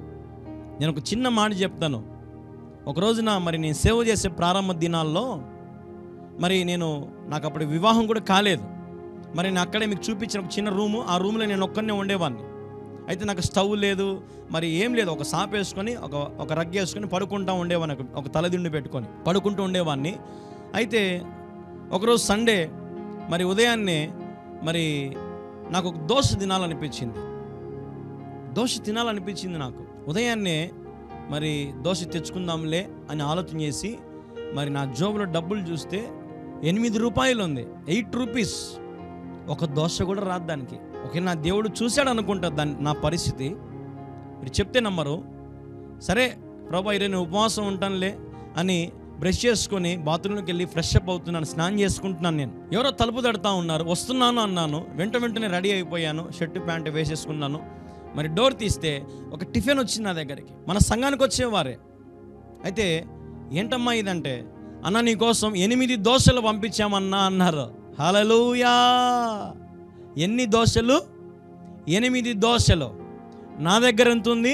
నేను ఒక చిన్న మాట చెప్తాను. ఒక రోజున మరి నేను సేవ చేసే ప్రారంభ దినాల్లో మరి నాకు అప్పుడు వివాహం కూడా కాలేదు. మరి నేను అక్కడే మీకు చూపించిన ఒక చిన్న రూము, ఆ రూమ్లో నేను ఒక్కనే ఉండేవాడిని. అయితే నాకు స్టవ్ లేదు, మరి ఏం లేదు. ఒక సాప్ వేసుకొని ఒక రగ్గు వేసుకొని పడుకుంటూ ఉండేవాడిని, ఒక తలదిండు పెట్టుకొని పడుకుంటూ ఉండేవాడిని. అయితే ఒకరోజు సండే మరి ఉదయాన్నే మరి నాకు ఒక దోశ తినాలనిపించింది. నాకు ఉదయాన్నే మరి దోశ తెచ్చుకుందాంలే అని ఆలోచన చేసి మరి నా జోబులో డబ్బులు చూస్తే 8 రూపాయలు ఉంది, 8 రూపీస్. ఒక దోశ కూడా రాదు దానికి. ఓకే, నా దేవుడు చూశాడు అనుకుంటా దాన్ని, నా పరిస్థితి. మీరు చెప్తే నమ్మరు. సరే ప్రభా, ఈరోజు నేను ఉపవాసం ఉంటానులే అని బ్రష్ చేసుకొని బాత్రూంలోకి వెళ్ళి ఫ్రెష్ అప్ అవుతున్నాను, స్నానం చేసుకుంటున్నాను. నేను ఎవరో తలుపు తడుతూ ఉన్నారు. వస్తున్నాను అన్నాను. వెంటనే రెడీ అయిపోయాను, షర్టు ప్యాంటు వేసేసుకున్నాను. మరి డోర్ తీస్తే ఒక టిఫిన్ వచ్చింది నా దగ్గరికి. మన సంఘానికి వచ్చేవారే. అయితే ఏంటమ్మా ఇదంటే, అన్న నీకోసం 8 దోశలు పంపించామన్నా అన్నారు. హల్లెలూయా. ఎన్ని దోశలు? 8 దోశలు. నా దగ్గర ఎంత ఉంది?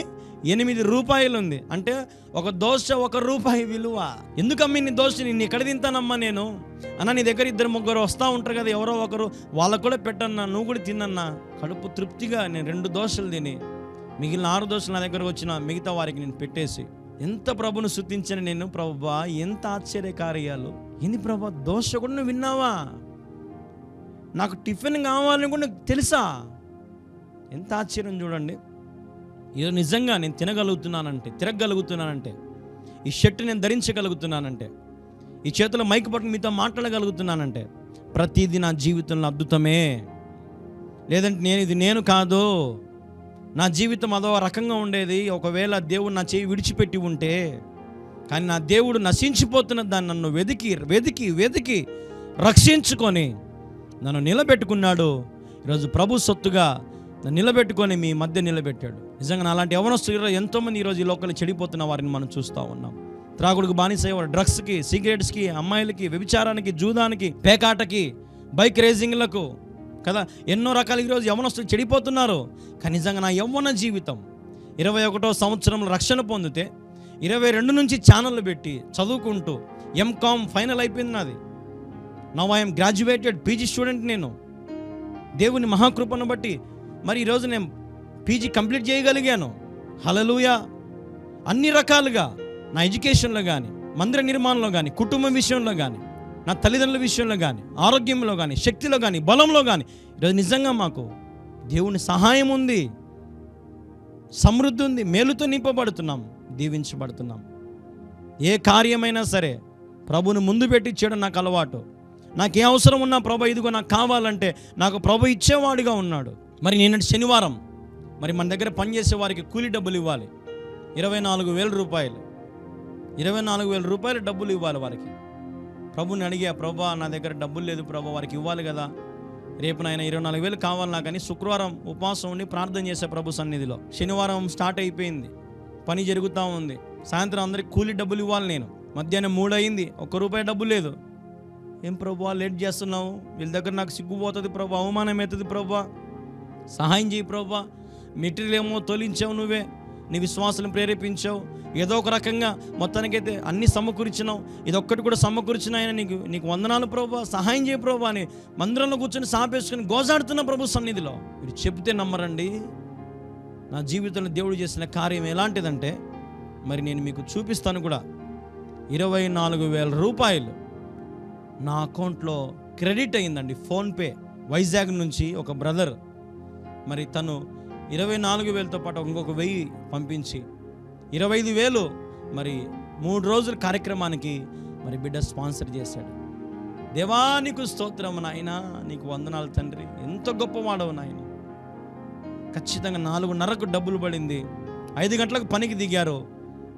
8 రూపాయలు ఉంది. అంటే ఒక దోశ 1 రూపాయి విలువ. ఎందుకమ్మ ఇన్ని దోశ? నిన్ను ఎక్కడ తింటానమ్మా నేను? అన్న నీ దగ్గర 2-3 వస్తూ ఉంటారు కదా, ఎవరో ఒకరు, వాళ్ళకు కూడా పెట్టన్నా, నువ్వు కూడా తిన్నన్నా. కడుపు తృప్తిగా నేను 2 దోశలు తిని మిగిలిన 6 దోశలు నా దగ్గరకు వచ్చిన మిగతా వారికి నేను పెట్టేసి ఎంత ప్రభును స్తుతించిన నేను. ప్రభువా, ఎంత ఆశ్చర్య కార్యాలు! ఏంది ప్రభా, దోశ కూడా నువ్వు విన్నావా? నాకు టిఫిన్ కావాలని కూడా నాకు తెలుసా? ఎంత ఆశ్చర్యం చూడండి. ఇది నిజంగా నేను తిరగలుగుతున్నానంటే, ఈ షర్ట్ నేను ధరించగలుగుతున్నానంటే, ఈ చేతిలో మైక్ పట్టుకుని మీతో మాట్లాడగలుగుతున్నానంటే ప్రతిదీ నా జీవితంలో అద్భుతమే. లేదంటే ఇది నేను కాదు, నా జీవితం అదో రకంగా ఉండేది. ఒకవేళ దేవుడు నా చేయి విడిచిపెట్టి ఉంటే, కానీ నా దేవుడు నశించిపోతున్న దాన్ని నన్ను వెతికి రక్షించుకొని నన్ను నిలబెట్టుకున్నాడు. ఈరోజు ప్రభు సొత్తుగా నన్ను నిలబెట్టుకొని మీ మధ్య నిలబెట్టాడు. నిజంగా అలాంటి యవనస్తులు ఎంతోమంది ఈరోజు ఈ లోకల్లో చెడిపోతున్న వారిని మనం చూస్తూ ఉన్నాం. త్రాగుడుకు బానిసయ్యేవారు, డ్రగ్స్కి, సిగరెట్స్కి, అమ్మాయిలకి, వ్యభిచారానికి, జూదానికి, పేకాటకి, బైక్ రేసింగ్లకు కదా, ఎన్నో రకాల ఈరోజు యవనస్తులు చెడిపోతున్నారు. కానీ నిజంగా నా యవ్వన జీవితం 21వ సంవత్సరంలో రక్షణ పొందితే 22 నుంచి ఛానళ్ళు పెట్టి చదువుకుంటూ ఎంకామ్ ఫైనల్ అయిపోయింది నాది. Now I'm graduated PG student. నేను దేవుని మహాకృపను బట్టి మరి ఈరోజు నేను పీజీ కంప్లీట్ చేయగలిగాను. హల్లెలూయా. అన్ని రకాలుగా నా ఎడ్యుకేషన్లో కానీ, మందిర నిర్మాణంలో కానీ, కుటుంబం విషయంలో కానీ, నా తల్లిదండ్రుల విషయంలో కానీ, ఆరోగ్యంలో కానీ, శక్తిలో కానీ, బలంలో కానీ ఈరోజు నిజంగా మాకు దేవుని సహాయం ఉంది, సమృద్ధి ఉంది, మేలుతో నింపబడుతున్నాం, దీవించబడుతున్నాం. ఏ కార్యమైనా సరే ప్రభువుని ముందు పెట్టి చేయడం నాకు అలవాటు. నాకే అవసరం ఉన్నా ప్రభు ఇదిగో నాకు కావాలంటే నాకు ప్రభు ఇచ్చేవాడిగా ఉన్నాడు. మరి నిన్నటి శనివారం మరి మన దగ్గర పనిచేసే వారికి కూలీ డబ్బులు ఇవ్వాలి. 24,000 రూపాయలు, 24,000 రూపాయలు డబ్బులు ఇవ్వాలి వారికి. ప్రభుని అడిగా, ప్రభా నా దగ్గర డబ్బులు లేదు ప్రభా, వారికి ఇవ్వాలి కదా, రేపు నాయన 24,000 కావాలి నాకని శుక్రవారం ఉపవాసం ఉండి ప్రార్థన చేసే ప్రభు సన్నిధిలో. శనివారం స్టార్ట్ అయిపోయింది, పని జరుగుతూ ఉంది. సాయంత్రం అందరికి కూలీ డబ్బులు ఇవ్వాలి. నేను మధ్యాహ్నం 3 అయింది, 1 రూపాయి డబ్బు లేదు. ఏం ప్రభా లేట్ చేస్తున్నావు, వీళ్ళ దగ్గర నాకు సిగ్గుపోతుంది ప్రభా, అవమానం అవుతుంది ప్రభా, సహాయం చేయి ప్రభా. మెటీరియల్ ఏమో తొలించావు నువ్వే, నీ విశ్వాసాలను ప్రేరేపించావు, ఏదో ఒక రకంగా మొత్తానికైతే అన్నీ సమకూర్చినావు, ఇదొక్కటి కూడా సమకూర్చినాయని నీకు వందనాలు ప్రభా, సహాయం చేయి ప్రభా అని మందిరంలో కూర్చొని సాపేసుకొని గోజాడుతున్న ప్రభు సన్నిధిలో. మీరు చెప్తే నమ్మరండి, నా జీవితంలో దేవుడు చేసిన కార్యం ఎలాంటిదంటే మరి నేను మీకు చూపిస్తాను కూడా. 24,000 రూపాయలు నా అకౌంట్లో క్రెడిట్ అయిందండి. ఫోన్పే వైజాగ్ నుంచి ఒక బ్రదర్, మరి తను 24,000తో పాటు ఇంకొక 1,000 పంపించి 25,000 మరి 3 రోజుల కార్యక్రమానికి మరి బిడ్డ స్పాన్సర్ చేశాడు. దేవా నీకు స్తోత్రం నాయన, నీకు వందనాలు తండ్రి, ఎంత గొప్పవాడవు నాయన. ఖచ్చితంగా 4:30కు డబ్బులు పడింది. 5 గంటలకు పనికి దిగారు.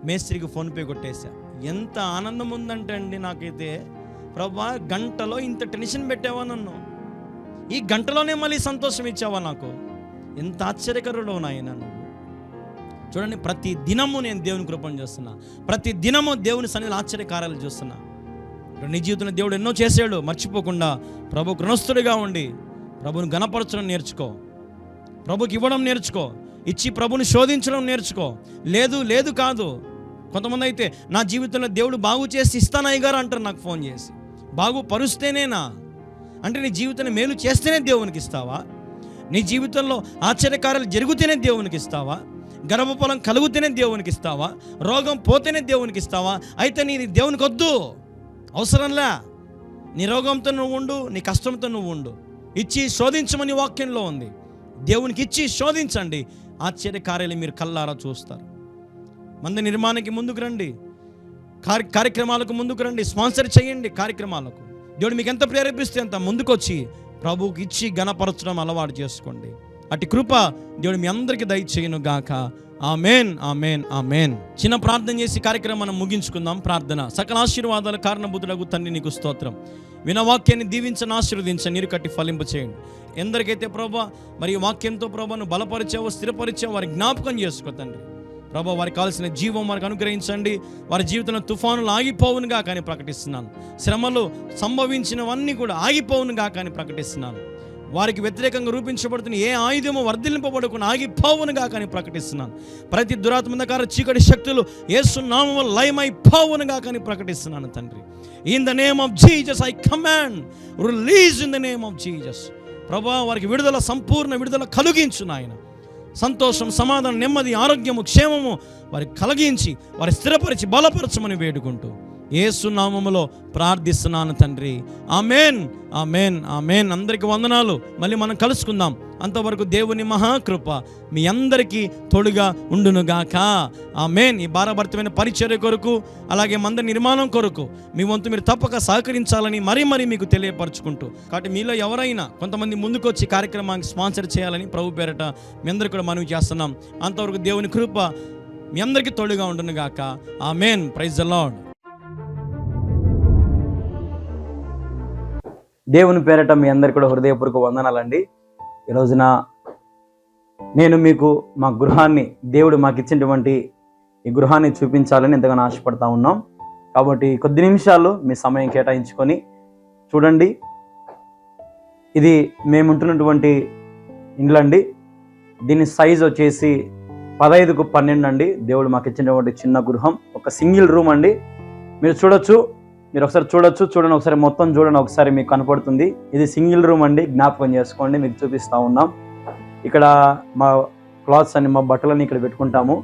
మేస్త్రికి ఫోన్పే కొట్టేశా. ఎంత ఆనందం ఉందంటే అండి నాకైతే, ప్రభా గంటలో ఇంత టెన్షన్ పెట్టావా నన్ను, ఈ గంటలోనే మళ్ళీ సంతోషం ఇచ్చావా నాకు, ఎంత ఆశ్చర్యకరుడు నాయన నువ్వు. చూడండి, ప్రతి దినము నేను దేవుని కృపను చూస్తున్నా, ప్రతి దినము దేవుని సన్నిధిలో ఆశ్చర్యకార్యాలు చూస్తున్నా. నీ జీవితంలో దేవుడు ఎన్నో చేశాడు. మర్చిపోకుండా ప్రభు రుణస్థుడిగా ఉండి ప్రభుని గణపరచడం నేర్చుకో, ప్రభుకి ఇవ్వడం నేర్చుకో, ఇచ్చి ప్రభుని శోధించడం నేర్చుకో. లేదు కాదు. కొంతమంది అయితే నా జీవితంలో దేవుడు బాగు చేసి ఇస్తానయ్య గారు అంటారు నాకు ఫోన్ చేసి. బాగుపరుస్తేనేనా అంటే నీ జీవితాన్ని మేలు చేస్తేనే దేవునికి ఇస్తావా? నీ జీవితంలో ఆశ్చర్యకార్యాలు జరిగితేనే దేవునికి ఇస్తావా? గర్భఫలం కలుగుతేనే దేవునికి ఇస్తావా? రోగం పోతేనే దేవునికి ఇస్తావా? అయితే నీ దేవునికి వద్దు, అవసరంలా. నీ రోగంతో నువ్వు ఉండు, నీ కష్టంతో నువ్వు ఉండు. ఇచ్చి శోధించమని వాక్యంలో ఉంది. దేవునికి ఇచ్చి శోధించండి, ఆశ్చర్యకార్యాలు మీరు కల్లారా చూస్తారు. మంది నిర్మాణానికి ముందుకు రండి, కార్యక్రమాలకు ముందుకు రండి, స్పాన్సర్ చేయండి కార్యక్రమాలకు. దేవుడు మీకు ఎంత ప్రేరేపిస్తే అంత ముందుకొచ్చి ప్రభువుకి ఇచ్చి ఘనపరచడం అలవాటు చేసుకోండి. అటు కృప దేవుడు మీ అందరికీ దయచేయును గాక. ఆమేన్, ఆమేన్, ఆమేన్. చిన్న ప్రార్థన చేసి కార్యక్రమం మనం ముగించుకుందాం. ప్రార్థన. సకల ఆశీర్వాదాల కారణభూతులకు తండ్రి నీకు స్తోత్రం. వినవాక్యాన్ని దీవించని ఆశీర్వదించని నీరు కట్టి ఫలింప చేయండి. ఎందరికైతే ప్రభా మరి వాక్యంతో ప్రభాను బలపరిచావో స్థిరపరిచావో వారి జ్ఞాపకం చేసుకో తండ్రి. ప్రభా వారికి కావాల్సిన జీవం వారికి అనుగ్రహించండి. వారి జీవితంలో తుఫానులు ఆగిపోవునుగా కానీ ప్రకటిస్తున్నాను. శ్రమలు సంభవించినవన్నీ కూడా ఆగిపోవునుగా కానీ ప్రకటిస్తున్నాను. వారికి వ్యతిరేకంగా రూపించబడుతున్న ఏ ఆయుధము వర్ధిల్లింపబడకుండా ఆగిపోవునుగా కానీ ప్రకటిస్తున్నాను. ప్రతి దురాత్మకార చీకటి శక్తులు యేసు నామములో లయమైపోవునుగా కానీ ప్రకటిస్తున్నాను తండ్రి. In the name of Jesus I command release in the name of Jesus. ప్రభా వారికి విడుదల, సంపూర్ణ విడుదల కలిగించు నాయన. సంతోషం, సమాధానం, నెమ్మది, ఆరోగ్యము, క్షేమము వారికి కలిగించి వారి స్థిరపరిచి బలపరచమని వేడుకుంటూ యేసు నామములో ప్రార్థిస్తున్నాను తండ్రి. ఆమేన్, ఆమేన్, ఆమేన్. అందరికీ వందనాలు. మళ్ళీ మనం కలుసుకుందాం. అంతవరకు దేవుని మహాకృప మీ అందరికీ తోడుగా ఉండునుగాక. ఆమేన్. ఈ భారభరితమైన పరిచర్య కొరకు అలాగే మందిర నిర్మాణం కొరకు మీ వంతు మీరు తప్పక సహకరించాలని మరీ మీకు తెలియపరచుకుంటూ, కాబట్టి మీలో ఎవరైనా కొంతమంది ముందుకొచ్చి కార్యక్రమానికి స్పాన్సర్ చేయాలని ప్రభు పేరట మీ అందరికీ కూడా మనవి చేస్తున్నాం. అంతవరకు దేవుని కృప మీ అందరికీ తోడుగా ఉండునుగాక. ఆమేన్. Praise the Lord. దేవుని పేరట మీ అందరికీ కూడా హృదయపూర్వక వందనాలండి. ఈ రోజున నేను మీకు మా గృహాన్ని, దేవుడు మాకు ఇచ్చినటువంటి ఈ గృహాన్ని చూపించాలని ఎంతగానో ఆశపడతా ఉన్నాం. కాబట్టి కొద్ది నిమిషాలు మీ సమయం కేటాయించుకొని చూడండి. ఇది మేముంటున్నటువంటి ఇండ్లండి. దీని సైజ్ వచ్చేసి 15కు 12 అండి. దేవుడు మాకు ఇచ్చినటువంటి చిన్న గృహం, ఒక సింగిల్ రూమ్ అండి. మీరు చూడొచ్చు, మీరు ఒకసారి చూడండి, ఒకసారి మొత్తం చూడండి, ఒకసారి మీకు కనపడుతుంది. ఇది సింగిల్ రూమ్ అండి, జ్ఞాపకం చేసుకోండి. మీకు చూపిస్తూ ఉన్నాం. ఇక్కడ మా క్లాత్స్ అన్ని, మా బట్టలన్నీ ఇక్కడ పెట్టుకుంటాము.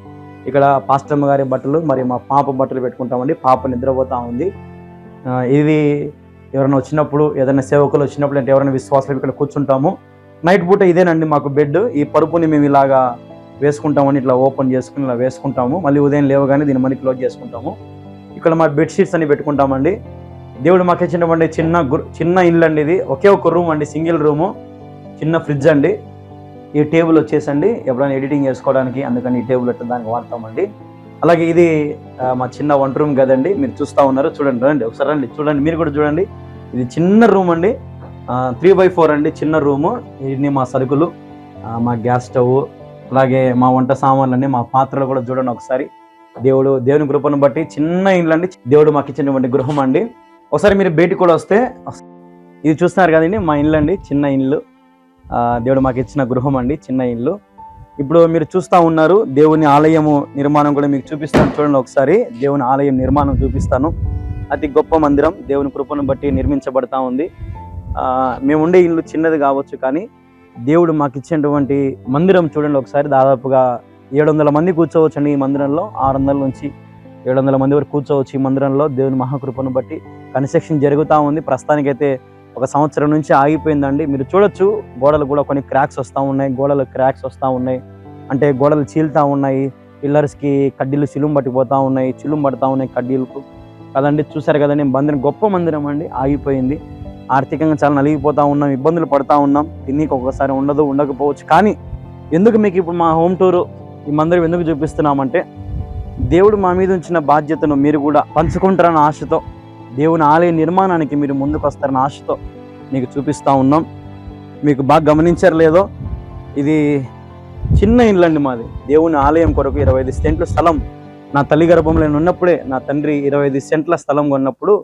ఇక్కడ పాస్టమ్మ గారి బట్టలు, మరి మా పాప బట్టలు పెట్టుకుంటామండి. పాప నిద్రపోతూ ఉంది. ఇది ఎవరైనా వచ్చినప్పుడు, ఏదైనా సేవకులు వచ్చినప్పుడు అంటే ఎవరైనా విశ్వాసాలు ఇక్కడ కూర్చుంటాము. నైట్ పూట ఇదేనండి మాకు బెడ్. ఈ పరుపుని మేము ఇలాగా వేసుకుంటామని, ఇట్లా ఓపెన్ చేసుకుని ఇలా వేసుకుంటాము. మళ్ళీ ఉదయం లేవగానే దీన్ని మళ్ళీ క్లోజ్ చేసుకుంటాము. ఇక్కడ మా బెడ్షీట్స్ అన్ని పెట్టుకుంటామండి. దేవుడు మాకు ఇచ్చినటువంటి చిన్న ఇల్లు అండి. ఇది ఒకే ఒక రూమ్ అండి, సింగిల్ రూము, చిన్న ఫ్రిడ్జ్ అండి. ఈ టేబుల్ వచ్చేసండి ఎప్పుడైనా ఎడిటింగ్ చేసుకోవడానికి, అందుకని ఈ టేబుల్ పెట్టిన దానికి వాడతామండి. అలాగే ఇది మా చిన్న వంట రూమ్ కదండి, మీరు చూస్తూ ఉన్నారు. చూడండి, రండి ఒకసారి రండి, చూడండి, మీరు కూడా చూడండి. ఇది చిన్న రూమ్ అండి, 3x4 అండి, చిన్న రూము. ఇన్ని మా సరుకులు, మా గ్యాస్ స్టవ్, అలాగే మా వంట సామాన్లన్నీ, మా పాత్రలు కూడా చూడండి ఒకసారి. దేవుని కృపను బట్టి చిన్న ఇల్లు అండి, దేవుడు మాకు ఇచ్చినటువంటి గృహం అండి. ఒకసారి మీరు బయటికి కూడా వస్తే, ఇది చూస్తున్నారు కదండి మా ఇల్లు అండి, చిన్న ఇల్లు. దేవుడు మాకు ఇచ్చిన గృహం అండి, చిన్న ఇల్లు. ఇప్పుడు మీరు చూస్తూ ఉన్నారు దేవుని ఆలయము నిర్మాణం కూడా మీకు చూపిస్తాను. చూడండి ఒకసారి, దేవుని ఆలయం నిర్మాణం చూపిస్తాను. అతి గొప్ప మందిరం దేవుని కృపను బట్టి నిర్మించబడతా ఉంది. మేము ఉండే ఇల్లు చిన్నది కావచ్చు, కానీ దేవుడు మాకు ఇచ్చినటువంటి మందిరం చూడండి ఒకసారి. దాదాపుగా 700 మంది కూర్చోవచ్చండి ఈ మందిరంలో. 600 నుంచి 700 మంది వరకు కూర్చోవచ్చు ఈ మందిరంలో. దేవుని మహాకృపను బట్టి కన్స్ట్రక్షన్ జరుగుతూ ఉంది. ప్రస్తుతానికైతే 1 సంవత్సరం నుంచి ఆగిపోయిందండి. మీరు చూడొచ్చు, గోడలు కూడా కొన్ని క్రాక్స్ వస్తూ ఉన్నాయి, గోడలు క్రాక్స్ వస్తూ ఉన్నాయి, అంటే గోడలు చీలుతూ ఉన్నాయి, పిల్లర్స్కి కడ్డీలు చిలుం పట్టిపోతూ ఉన్నాయి, చిలుం పడుతూ ఉన్నాయి కడ్డీలకు కదండి. చూసారు కదండి, మందిరం గొప్ప మందిరం అండి, ఆగిపోయింది. ఆర్థికంగా చాలా నలిగిపోతూ ఉన్నాం, ఇబ్బందులు పడుతూ ఉన్నాం. తిన్నీకి ఒక్కొక్కసారి ఉండకపోవచ్చు. కానీ ఎందుకు మీకు ఇప్పుడు మా హోమ్ టూరు ఈ మందిరం ఎందుకు చూపిస్తున్నామంటే, దేవుడు మా మీద ఉంచిన బాధ్యతను మీరు కూడా పంచుకుంటారన్న ఆశతో, దేవుని ఆలయ నిర్మాణానికి మీరు ముందుకు వస్తారన్న ఆశతో మీకు చూపిస్తూ ఉన్నాం. మీకు బాగా గమనించారు లేదో, ఇది చిన్న ఇల్లు అండి మాది. దేవుని ఆలయం కొరకు 25 సెంట్ల స్థలం నా తల్లి గర్భంలో నేను ఉన్నప్పుడే నా తండ్రి 25 సెంట్ల స్థలం కొన్నప్పుడు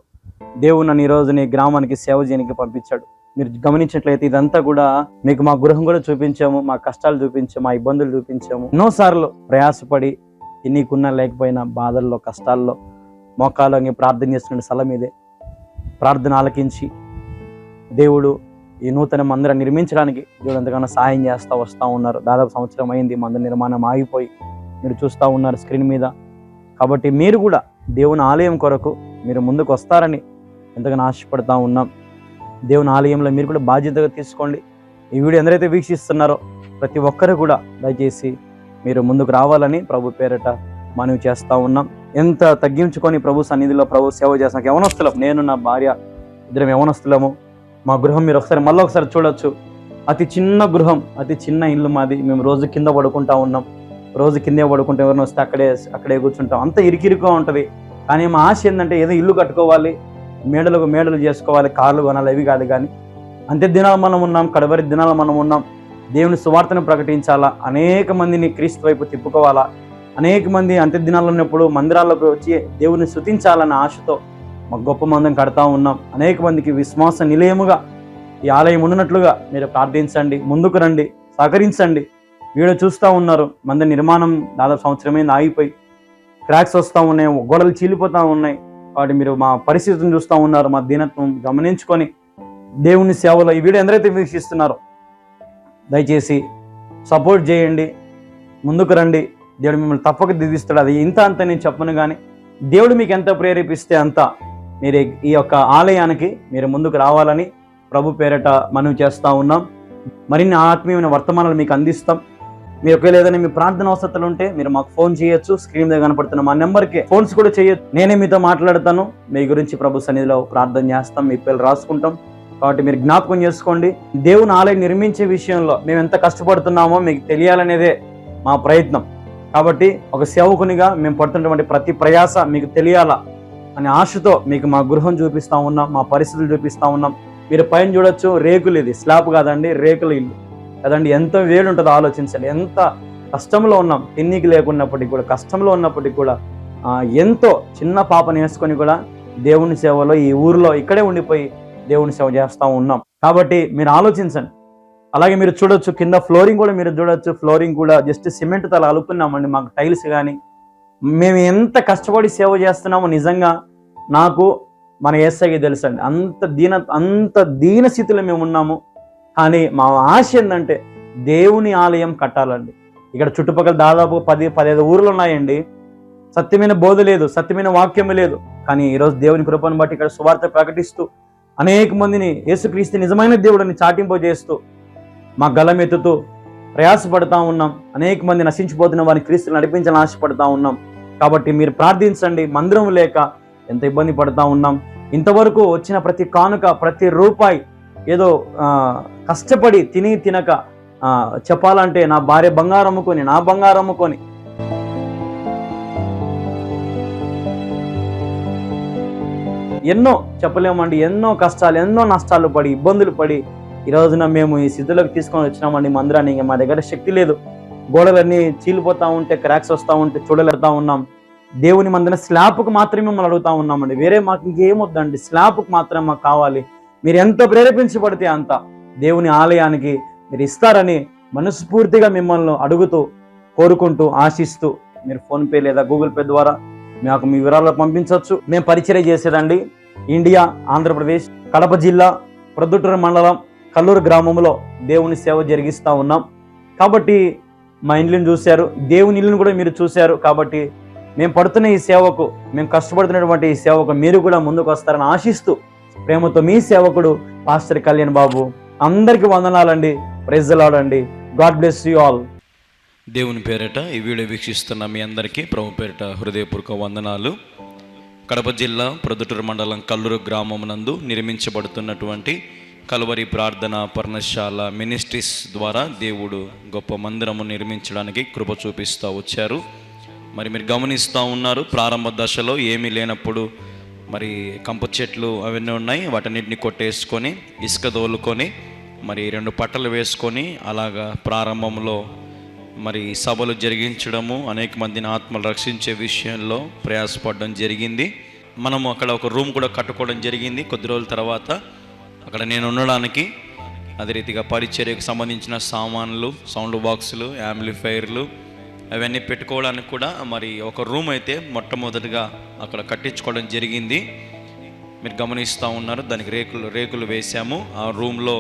దేవుడు నన్ను ఈరోజు నీ గ్రామానికి సేవ చేయడానికి పంపించాడు. మీరు గమనించినట్లయితే ఇదంతా కూడా మీకు మా గృహం కూడా చూపించాము, మా కష్టాలు చూపించాము, మా ఇబ్బందులు చూపించాము. ఎన్నోసార్లు ప్రయాసపడి నీకున్నా లేకపోయినా బాధల్లో కష్టాల్లో మోకాళ్ళని ప్రార్థన చేస్తున్న స్థలం ఇదే. ప్రార్థన ఆలకించి దేవుడు ఈ నూతన మందిరం నిర్మించడానికి దేవుడు ఎంతగానో సహాయం చేస్తూ వస్తూ ఉన్నారు. దాదాపు సంవత్సరం అయింది మందిర నిర్మాణం ఆగిపోయి, మీరు చూస్తూ ఉన్నారు స్క్రీన్ మీద. కాబట్టి మీరు కూడా దేవుని ఆలయం కొరకు మీరు ముందుకు వస్తారని ఎంతగానో ఆశపడుతూ ఉన్నాం. దేవుని ఆలయంలో మీరు కూడా బాధ్యతగా తీసుకోండి. ఈ వీడియో ఎందరైతే వీక్షిస్తున్నారో ప్రతి ఒక్కరు కూడా దయచేసి మీరు ముందుకు రావాలని ప్రభు పేరట మనవి చేస్తూ ఉన్నాం. ఎంత తగ్గించుకొని ప్రభు సన్నిధిలో ప్రభు సేవ చేస్తాం. యవనస్తులం, నేను నా భార్య ఇద్దరం యవనస్తులము. మా గృహం మీరు మళ్ళీ ఒకసారి చూడొచ్చు. అతి చిన్న గృహం, అతి చిన్న ఇల్లు మాది. మేము రోజు కింద పడుకుంటా ఉన్నాం. రోజు కిందే పడుకుంటే ఎవరిని వస్తే అక్కడే కూర్చుంటాం. అంత ఇరికిరిగా ఉంటుంది. కానీ మా ఆశ ఏంటంటే ఏదో ఇల్లు కట్టుకోవాలి, మేడలు చేసుకోవాలి, కార్లు కొనాలి, అవి కాదు. కానీ అంత్య దినాలు మనం ఉన్నాం, కడవరి దినాలు మనం ఉన్నాం. దేవుని సువార్తను ప్రకటించాలా, అనేక మందిని క్రీస్తు వైపు తిప్పుకోవాలా, అనేక మంది అంత్య దినాలు ఉన్నప్పుడు మందిరాల్లోకి వచ్చి దేవుని స్తుతించాలన్న ఆశతో మాకు గొప్ప మందిని కడతా ఉన్నాం. అనేక మందికి విశ్వాస నిలయముగా ఈ ఆలయం ఉన్నట్లుగా మీరు ప్రార్థించండి, ముందుకు రండి, సహకరించండి. వీడియో చూస్తూ ఉన్నారు, మందిర నిర్మాణం దాదాపు సంవత్సరమైంది ఆగిపోయి క్రాక్స్ వస్తూ ఉన్నాయి, గోడలు చీలిపోతూ ఉన్నాయి. కాబట్టి మీరు మా పరిస్థితిని చూస్తూ ఉన్నారు, మా దీనత్వం గమనించుకొని దేవుని సేవలో ఈ వీడియో ఎందరైతే వీక్షిస్తున్నారో దయచేసి సపోర్ట్ చేయండి, ముందుకు రండి. దేవుడు మిమ్మల్ని తప్పక దిద్దిస్తాడు. అది ఇంత అంత నేను చెప్పను, కానీ దేవుడు మీకు ఎంత ప్రేరేపిస్తే అంత మీరు ఈ యొక్క ఆలయానికి మీరు ముందుకు రావాలని ప్రభు పేరట మనవి చేస్తూ ఉన్నాం. మరిన్ని ఆత్మీయమైన వర్తమానాలు మీకు అందిస్తాం. మీరు ఒకవేళ ఏదైనా మీ ప్రార్థన అవసరాలు ఉంటే మీరు మాకు ఫోన్ చేయొచ్చు. స్క్రీన్ మీద కనపడుతున్న మా నెంబర్కి ఫోన్స్ కూడా చేయొచ్చు. నేనే మీతో మాట్లాడతాను, మీ గురించి ప్రభు సన్నిధిలో ప్రార్థన చేస్తాం, మీ పేర్లు రాసుకుంటాం. కాబట్టి మీరు జ్ఞాపకం చేసుకోండి, దేవుని ఆలయం నిర్మించే విషయంలో మేము ఎంత కష్టపడుతున్నామో మీకు తెలియాలనేదే మా ప్రయత్నం. కాబట్టి ఒక సేవకునిగా మేము పడుతున్నటువంటి ప్రతి ప్రయాస మీకు తెలియాలా అనే ఆశతో మీకు మా గృహం చూపిస్తూ ఉన్నాం, మా పరిస్థితులు చూపిస్తూ ఉన్నాం. మీరు పైన చూడొచ్చు, రేకులు, ఇది స్లాబ్ కాదండి, రేకుల ఇల్లు కదండి. ఎంత వేడి ఉంటుందో ఆలోచించండి. ఎంత కష్టంలో ఉన్నాం, తిన్నీకి లేకున్నప్పటికీ కూడా, కష్టంలో ఉన్నప్పటికీ కూడా ఎంతో చిన్న పాపను వేసుకొని కూడా దేవుని సేవలో ఈ ఊరిలో ఇక్కడే ఉండిపోయి దేవుని సేవ చేస్తూ ఉన్నాం. కాబట్టి మీరు ఆలోచించండి. అలాగే మీరు చూడొచ్చు, కింద ఫ్లోరింగ్ కూడా మీరు చూడొచ్చు. ఫ్లోరింగ్ కూడా జస్ట్ సిమెంట్ తల అలుపున్నామండి, మాకు టైల్స్ కానీ. మేము ఎంత కష్టపడి సేవ చేస్తున్నామో నిజంగా నాకు మన యేసయ్యకి తెలుసండి. అంత దీన స్థితిలో మేము ఉన్నాము. కానీ మా ఆశ ఏంటంటే దేవుని ఆలయం కట్టాలండి. ఇక్కడ చుట్టుపక్కల దాదాపు 10-15 ఊర్లు ఉన్నాయండి. సత్యమైన బోధ లేదు, సత్యమైన వాక్యము లేదు. కానీ ఈరోజు దేవుని కృపను బట్టి ఇక్కడ సువార్త ప్రకటిస్తూ అనేక మందిని యేసుక్రీస్తు నిజమైన దేవుడిని చాటింపజేస్తూ మా గలం ఎత్తుతూ ప్రయాసపడతా ఉన్నాం. అనేక మంది నశించిపోతున్న వారిని క్రీస్తుని నడిపించాలని ఆశపడతా ఉన్నాం. కాబట్టి మీరు ప్రార్థించండి. మందిరం లేక ఎంత ఇబ్బంది పడతా ఉన్నాం. ఇంతవరకు వచ్చిన ప్రతి కానుక, ప్రతి రూపాయి ఏదో కష్టపడి తినక చెప్పాలంటే నా భార్య బంగారం అమ్ముకొని, నా బంగారం అమ్ముకొని ఎన్నో చెప్పలేమండి, ఎన్నో కష్టాలు, ఎన్నో నష్టాలు పడి, ఇబ్బందులు పడి ఈ రోజున మేము ఈ స్థితిలోకి తీసుకొని వచ్చినామండి మందిరాన్ని. ఇంకా మా దగ్గర శక్తి లేదు, గోడలన్నీ చీలిపోతూ ఉంటే, క్రాక్స్ వస్తూ ఉంటే చూడలేడుతూ ఉన్నాం. దేవుని మందిరం స్లాబ్కు మాత్రమే మిమ్మల్ని అడుగుతూ ఉన్నామండి. వేరే మాకు ఇంకేమొద్దండి, స్లాబ్కు మాత్రమే మాకు కావాలి. మీరు ఎంత ప్రేరేపించబడితే అంత దేవుని ఆలయానికి మీరు ఇస్తారని మనస్ఫూర్తిగా మిమ్మల్ని అడుగుతూ, కోరుకుంటూ, ఆశిస్తూ మీరు ఫోన్పే లేదా గూగుల్ పే ద్వారా మాకు మీ వివరాలు పంపించవచ్చు. మేము పరిచయం చేసేదండి ఇండియా, ఆంధ్రప్రదేశ్, కడప జిల్లా, ప్రొద్దుటూరు మండలం, కల్లూరు గ్రామంలో దేవుని సేవ జరిగిస్తూ ఉన్నాం. కాబట్టి మా ఇల్లుని చూశారు, దేవుని ఇల్లుని కూడా మీరు చూశారు. కాబట్టి మేము పడుతున్న ఈ సేవకు, మేము కష్టపడుతున్నటువంటి ఈ సేవకు మీరు కూడా ముందుకు వస్తారని ఆశిస్తూ ప్రేమతో మీ సేవకుడు పాస్టర్ కళ్యాణ్ బాబు. అందరికీ వందనాలండి. ప్రైజ్ ది లార్డ్ అండి. God bless you all. దేవుని పేరిట ఈ వీడియో వీక్షిస్తున్న మీ అందరికీ ప్రభు పేరిట హృదయపూర్వక వందనాలు. కడప జిల్లా ప్రొద్దుటూరు మండలం కల్లూరు గ్రామం నందు నిర్మించబడుతున్నటువంటి కల్వరి ప్రార్థన పర్ణశాల మినిస్ట్రీస్ ద్వారా దేవుడు గొప్ప మందిరము నిర్మించడానికి కృప చూపిస్తూ వచ్చారు. మరి మీరు గమనిస్తూ ఉన్నారు, ప్రారంభ దశలో ఏమీ లేనప్పుడు మరి కంప చెట్లు అవన్నీ ఉన్నాయి, వాటన్నిటిని కొట్టేసుకొని ఇసుక దోలుకొని మరి 2 పట్టలు వేసుకొని అలాగా ప్రారంభంలో మరి సభలు జరిగించడము, అనేక మందిని ఆత్మలు రక్షించే విషయంలో ప్రయాసపడడం జరిగింది. మనము అక్కడ ఒక రూమ్ కూడా కట్టుకోవడం జరిగింది. కొద్ది రోజుల తర్వాత అక్కడ నేను ఉండడానికి, అదే రీతిగా పరిచర్యకు సంబంధించిన సామాన్లు, సౌండ్ బాక్సులు, యాంప్లిఫైర్లు అవన్నీ పెట్టుకోవడానికి కూడా మరి ఒక రూమ్ అయితే మొట్టమొదటిగా అక్కడ కట్టించుకోవడం జరిగింది. మీరు గమనిస్తూ ఉన్నారు, దానికి రేకులు వేసాము. ఆ రూమ్లో